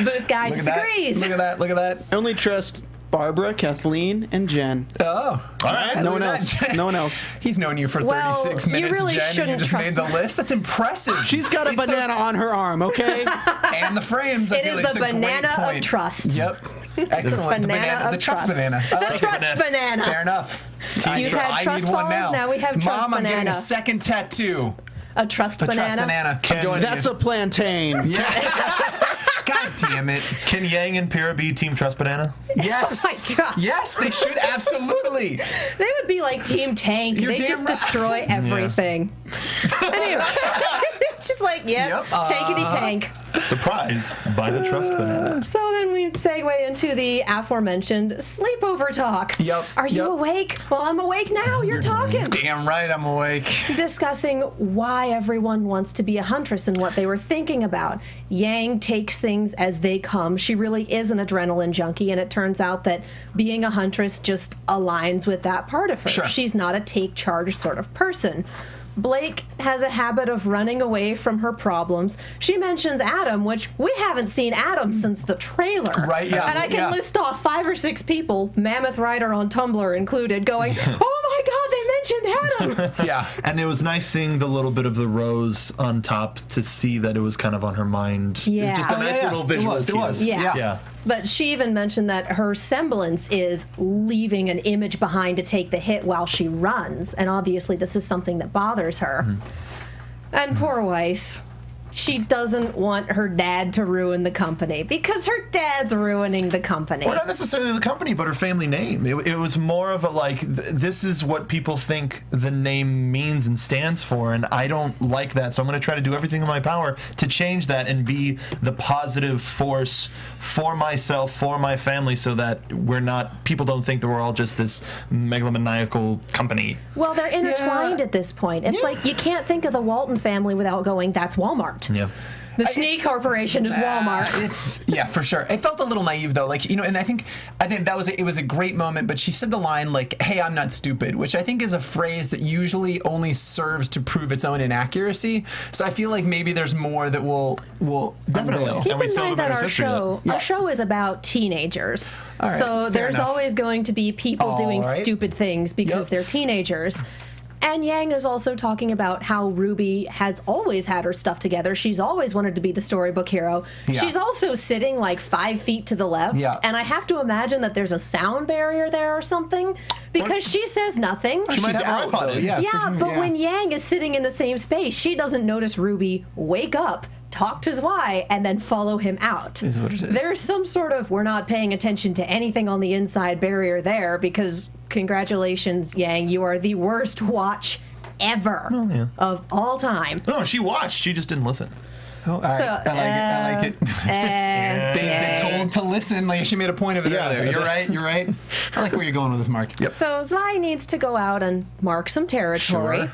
Booth guy Look at that. disagrees. Look at that. Look at that. I only trust Barbara, Kathleen, and Jen. Oh. All right. No one Look at else. that. No one else. He's known you for Well, 36 you minutes, really Jen, and you shouldn't just trust made the me. list. That's impressive. She's got a It's those- banana on her arm, okay? and the frames. I It feel is like the it's a great banana of point. trust. Yep. Excellent. banana of the trust trust. banana. I The like trust it. banana. Fair enough. You've had I trust need one falls, now we have trust Mom, I'm getting banana. a second tattoo. A trust A banana. trust banana. I'm joining That's you. a plantain. God damn it. Can Yang and Pyrrha be Team Trust Banana? Yes. Oh my God. Yes, they should absolutely. They would be like Team Tank. You're They damn just right. destroy everything. Anyway, it's just like, Yep. tankety tank. Surprised by the Trust Banana. So then we segue into the aforementioned sleepover talk. Yep, Are you yep. awake? Well, I'm awake now. You're talking. Damn right I'm awake. Discussing why everyone wants to be a huntress and what they were thinking about. Yang takes things as they come. She really is an adrenaline junkie, and it turns out that being a huntress just aligns with that part of her. Sure. She's not a take charge sort of person. Blake has a habit of running away from her problems. She mentions Adam, which we haven't seen Adam since the trailer. Right, yeah, And I can yeah. list off 5 or 6 people, Mammoth Rider on Tumblr included, going, oh my God, they mentioned Adam. Yeah. And it was nice seeing the little bit of the rose on top to see that it was kind of on her mind. It Yeah. was just a Oh, nice little visual It cue. was. Yeah. Yeah. But she even mentioned that her semblance is leaving an image behind to take the hit while she runs. And obviously, this is something that bothers her. And poor Weiss. she doesn't want her dad to ruin the company because her dad's ruining the company. Well, not necessarily the company, but her family name. It was more of a like, this is what people think the name means and stands for, and I don't like that, so I'm going to try to do everything in my power to change that and be the positive force for myself, for my family, so that people don't think that we're all just this megalomaniacal company. Well, they're intertwined at this point. It's like you can't think of the Walton family without going, that's Walmart. Yeah. The Sneak Corporation is Walmart. Yeah, for sure. It felt a little naive though, like, you know, and I think that it was a great moment. But she said the line like, "Hey, I'm not stupid," which I think is a phrase that usually only serves to prove its own inaccuracy. So I feel like maybe there's more that will Definitely. unveil. Keep And we in still mind have a that better our show is about teenagers. All right, So fair there's enough. always going to be people doing right. stupid things because they're teenagers. And Yang is also talking about how Ruby has always had her stuff together. She's always wanted to be the storybook hero. Yeah. She's also sitting like 5 feet to the left. Yeah. And I have to imagine that there's a sound barrier there or something because she says nothing. She might She's have her out, iPod though, in. yeah. Yeah, for sure, but yeah. when Yang is sitting in the same space, she doesn't notice Ruby wake up, talk to Zwei, and then follow him out. Is what it is. There's some sort of we're not paying attention to anything on the inside barrier there because congratulations, Yang, you are the worst watch ever of all time. No, she watched. She just didn't listen. Oh, all right. So, I like it. They've been told to listen. Like she made a point of it earlier. You're right. You're right. I like where you're going with this, Mark. Yep. So Zwei needs to go out and mark some territory. Sure.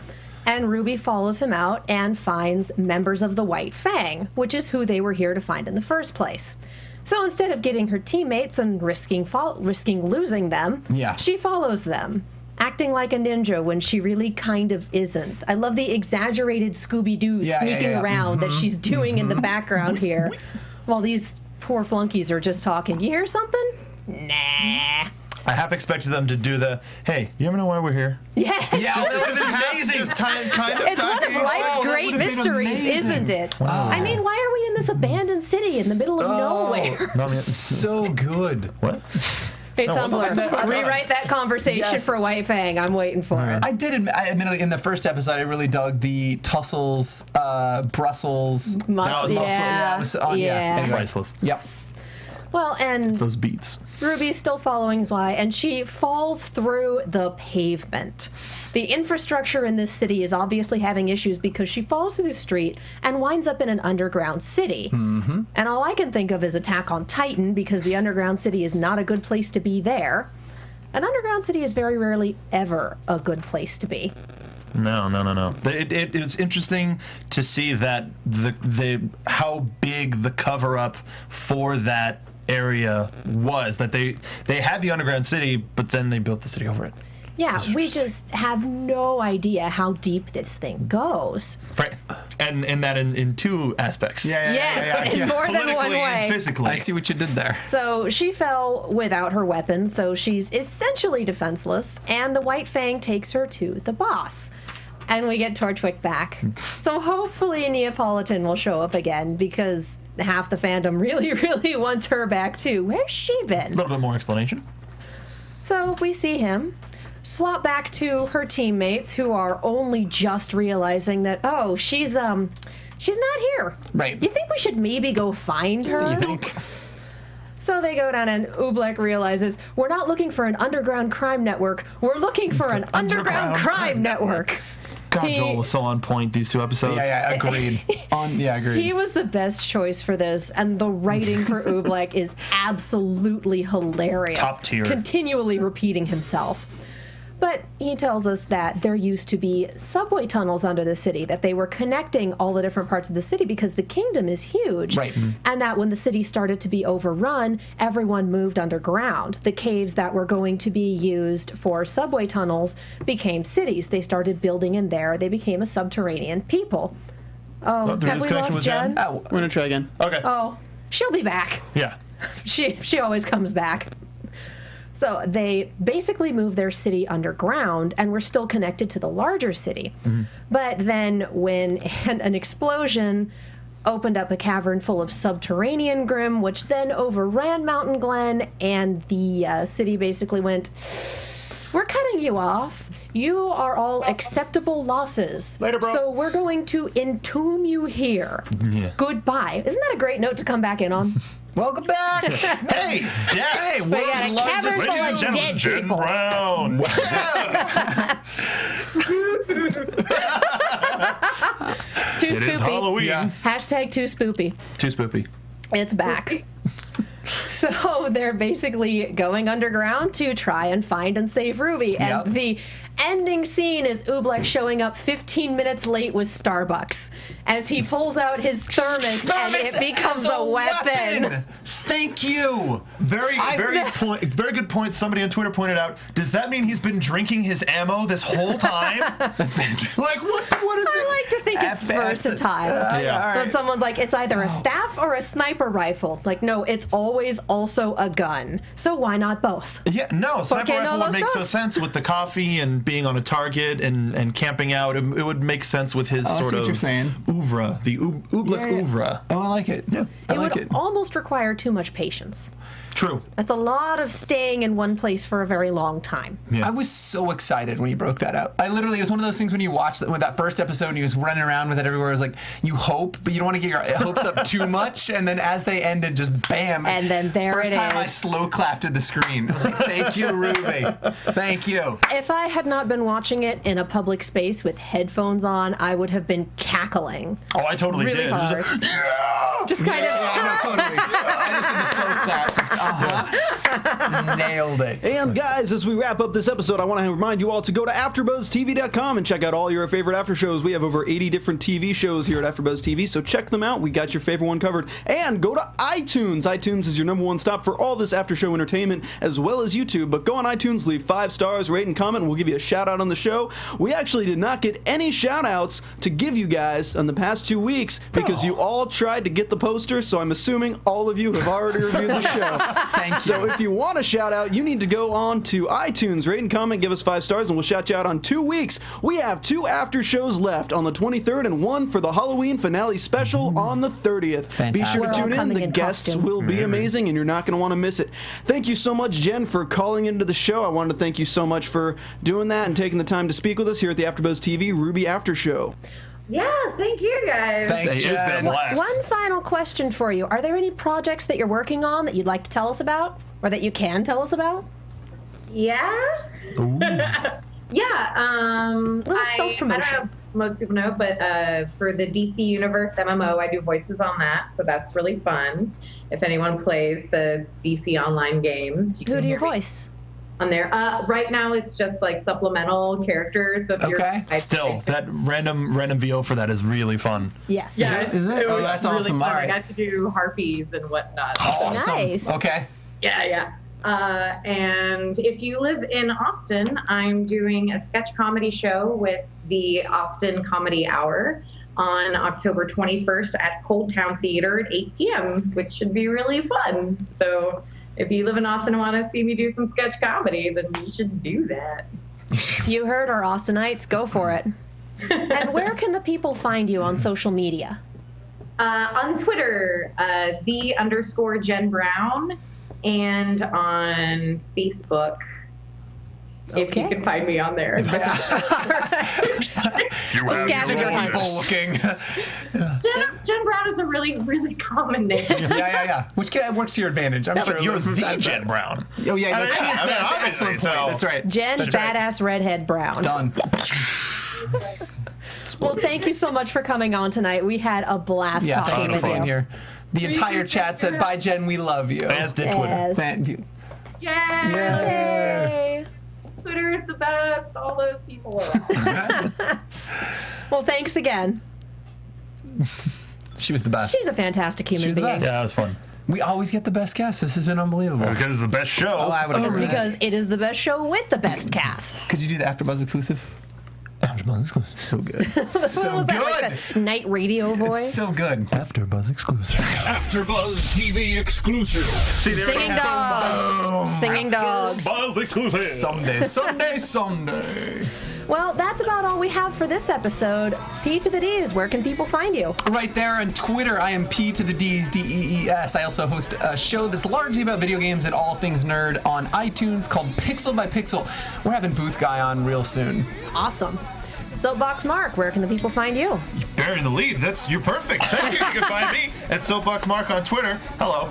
And Ruby follows him out and finds members of the White Fang, which is who they were here to find in the first place. So instead of getting her teammates and risking losing them, she follows them, acting like a ninja when she really kind of isn't. I love the exaggerated Scooby-Doo sneaking around that she's doing in the background here, while these poor flunkies are just talking. You hear something? Nah. I half expected them to do the, hey, you ever know why we're here? Yes. Yeah, that would have been amazing. It's one of life's great mysteries, isn't it? Wow. I mean, why are we in this abandoned city in the middle of nowhere? So good. What? Hey, No, Tumblr, rewrite that conversation for White Fang. I'm waiting for it. I did admittedly in the first episode I really dug the Tussles Brussels Yeah. Priceless. Yep. Well, and Those beats. Ruby's still following Zwei, and she falls through the pavement. The infrastructure in this city is obviously having issues because she falls through the street and winds up in an underground city. Mm-hmm. And all I can think of is Attack on Titan, because the underground city is not a good place to be there. An underground city is very rarely ever a good place to be. No. It was interesting to see that how big the cover up for that area was. That they had the underground city, but then they built the city over it. Yeah, we just have no idea how deep this thing goes. Right, and that in two aspects. In more than one Politically way. and physically. I see what you did there. So she fell without her weapon, so she's essentially defenseless, and the White Fang takes her to the boss. And we get Torchwick back. So hopefully Neapolitan will show up again, because half the fandom really, really wants her back too. Where's she been? A little bit more explanation. So we see him. Swap back to her teammates, who are only just realizing that, oh, she's not here. Right. You think we should maybe go find her? You think? So they go down, and Oobleck realizes, we're not looking for an underground crime network. We're looking for an underground crime network. God, Joel was so on point these two episodes. Yeah, agreed. Agreed. He was the best choice for this, and the writing for Oobleck is absolutely hilarious. Top tier. Continually repeating himself. But he tells us that there used to be subway tunnels under the city, that they were connecting all the different parts of the city because the kingdom is huge. Right. And that when the city started to be overrun, everyone moved underground. The caves that were going to be used for subway tunnels became cities. They started building in there. They became a subterranean people. Oh, there's have we disconnection lost with Jen? Jen? Oh, We're gonna try again. Okay. Oh, she'll be back. Yeah. She always comes back. So they basically moved their city underground and were still connected to the larger city. Mm-hmm. But then when an explosion opened up a cavern full of subterranean Grim, which then overran Mountain Glen, and the city basically went, We're cutting you off. You are all acceptable losses. Later, bro. So we're going to entomb you here. Yeah. Goodbye. Isn't that a great note to come back in on? Welcome back. Hey, death. Hey, We got a cavern full Ladies and of dead gentlemen, Jen people. Brown. Too It is spoopy. Halloween. Yeah. Hashtag too spoopy. Too spoopy. It's back. So they're basically going underground to try and find and save Ruby. And Yep. the ending scene is Oobleck showing up 15 minutes late with Starbucks as he pulls out his thermos and it becomes a weapon. Thank you. Very good point. Somebody on Twitter pointed out. Does that mean he's been drinking his ammo this whole time? That's fantastic. Like what is it? I like to think it's versatile. Yeah. But someone's like, it's either a staff or a sniper rifle. Like, no, it's always also a gun. So why not both? Yeah, no, sniper no rifle los would make so dos? sense with the coffee and being on a target and camping out. It would make sense with his I see sort what of you're saying. oeuvre, the Oobleck oeuvre. Oh, I like it. Yeah, I It like would it. almost require too much patience. True. That's a lot of staying in one place for a very long time. Yeah. I was so excited when you broke that out. I literally, it was one of those things when you watch with that first episode and he was running around with it everywhere. It was like, you hope, but you don't want to get your hopes up too much. And then as they ended, just bam. And then there First it time I is. slow clapped at the screen. I was like, thank you, Ruby. Thank you. If I had not been watching it in a public space with headphones on, I would have been cackling. Oh, I totally Really did. hard. Just like, Just kind Yeah, no, totally. I just did the slow clap. Just, nailed it. And guys, as we wrap up this episode, I want to remind you all to go to AfterBuzzTV.com and check out all your favorite after shows. We have over 80 different TV shows here at AfterBuzz TV, so check them out. We got your favorite one covered. And go to iTunes. iTunes is your #1 stop for all this after show entertainment, as well as YouTube. But go on iTunes, leave 5 stars, rate and comment, and we'll give you a shout out on the show. We actually did not get any shout outs to give you guys on the past 2 weeks because you all tried to get the poster, so I'm assuming all of you have already reviewed the show. Thank you. So if you want a shout out, you need to go on to iTunes, rate and comment, give us 5 stars, and we'll shout you out on 2 weeks. We have 2 after shows left on the 23rd and 1 for the Halloween finale special on the 30th. Be sure Fantastic. to We're all tune in. coming The in guests costume. will be amazing, and you're not going to want to miss it. Thank you so much, Jen, for calling into the show. I wanted to thank you so much for doing that and taking the time to speak with us here at the AfterBuzz TV Ruby After Show. Yeah, thank you guys. Thanks, it's been a Jen. blast. One final question for you. Are there any projects that you're working on that you'd like to tell us about? Or that you can tell us about? Yeah? Yeah, Little I don't self-promotion. know if most people know, but for the DC Universe MMO, I do voices on that, so that's really fun. If anyone plays the DC online games, Who can do you hear me voice? on there. Right now, it's just like supplemental characters. So if Okay. still, that random VO for that is really fun. Yes. yeah, Is it? it Oh, was that's really awesome. fun. All right. I got to do harpies and whatnot. Awesome. Nice. Okay. Yeah. And if you live in Austin, I'm doing a sketch comedy show with the Austin Comedy Hour on October 21st at Cold Town Theater at 8 p.m., which should be really fun. So if you live in Austin and want to see me do some sketch comedy, then you should do that. You heard our Austinites. Go for it. And where can the people find you on social media? On Twitter, _Jen Brown, and on Facebook, if you Okay. can find me on there. Scavenger hunt. People looking. Jen Brown is a really, really common name. Yeah. Which works to your advantage. I'm Yeah, sure. but you're the That's- Jen Brown. Oh yeah, I mean, that's yeah, an obviously, excellent so- point. That's right. Jen That's right. Badass Redhead Brown. Done. Well, thank you so much for coming on tonight. We had a blast Yeah, talking thank you with for being you. here. The entire chat said, "Bye, Jen. We love you." As did Twitter. Yes. Thank you. Yeah. Yay. Twitter is the best. All those people are. Well, thanks again. She was the best. She's a fantastic human She's the being. best. Yeah, that was fun. We always get the best guests. This has been unbelievable. Because it's the best show. Oh, I would agree. Because it is the best show with the best cast. Could you do the AfterBuzz exclusive? AfterBuzz exclusive. So good. So What was that, good. like a night radio voice? It's so good. AfterBuzz exclusive. AfterBuzz TV exclusive. See, they already Singing have- dogs. Singing dogs. Buzz exclusive. Someday. Well, that's about all we have for this episode. P to the D's, where can people find you? Right there on Twitter, I am P to the D's, DEES. I also host a show that's largely about video games and all things nerd on iTunes called Pixel by Pixel. We're having Booth Guy on real soon. Awesome. Soapbox Mark, where can the people find you? Burying the lead. You're perfect. Thank you. You can find me at Soapbox Mark on Twitter. Hello.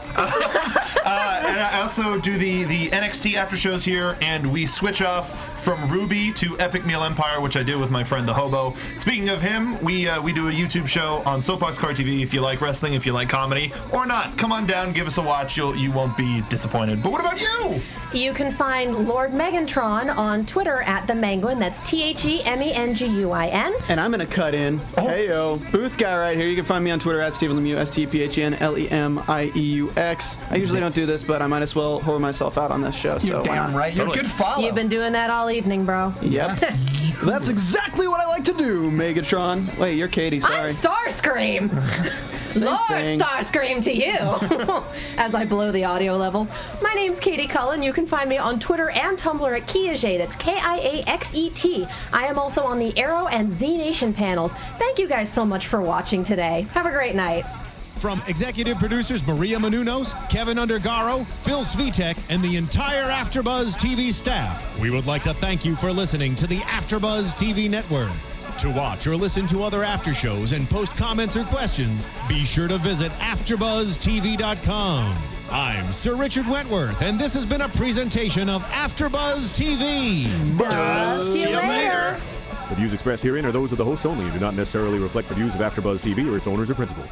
And I also do the NXT after shows here, and we switch off from Ruby to Epic Meal Empire, which I do with my friend the Hobo. Speaking of him, we do a YouTube show on Soapbox Car TV. If you like wrestling, if you like comedy, or not, come on down, give us a watch. You won't be disappointed. But what about you? You can find Lord Megantron on Twitter at the Menguin. That's TheMenguin. And I'm gonna cut in. Hey yo, Booth Guy right here. You can find me on Twitter at Stephen Lemieux, StephenLemieux. I usually don't do this, but I might as well whore myself out on this show. You're damn right. You're a good follow. You've been doing that all evening, bro. Yep. That's exactly what I like to do, Megatron. Wait, you're Katie, sorry. I'm Starscream! Lord thing. Starscream to you! As I blow the audio levels. My name's Katie Cullen. You can find me on Twitter and Tumblr at Kiaxet. That's Kiaxet. I am also on the Arrow and Z Nation panels. Thank you guys so much for watching today. Have a great night. From executive producers Maria Menounos, Kevin Undergaro, Phil Svitek, and the entire AfterBuzz TV staff, we would like to thank you for listening to the AfterBuzz TV network. To watch or listen to other after shows and post comments or questions, be sure to visit AfterBuzzTV.com. I'm Sir Richard Wentworth, and this has been a presentation of AfterBuzz TV. See you later. The views expressed herein are those of the hosts only and do not necessarily reflect the views of AfterBuzz TV or its owners or principals.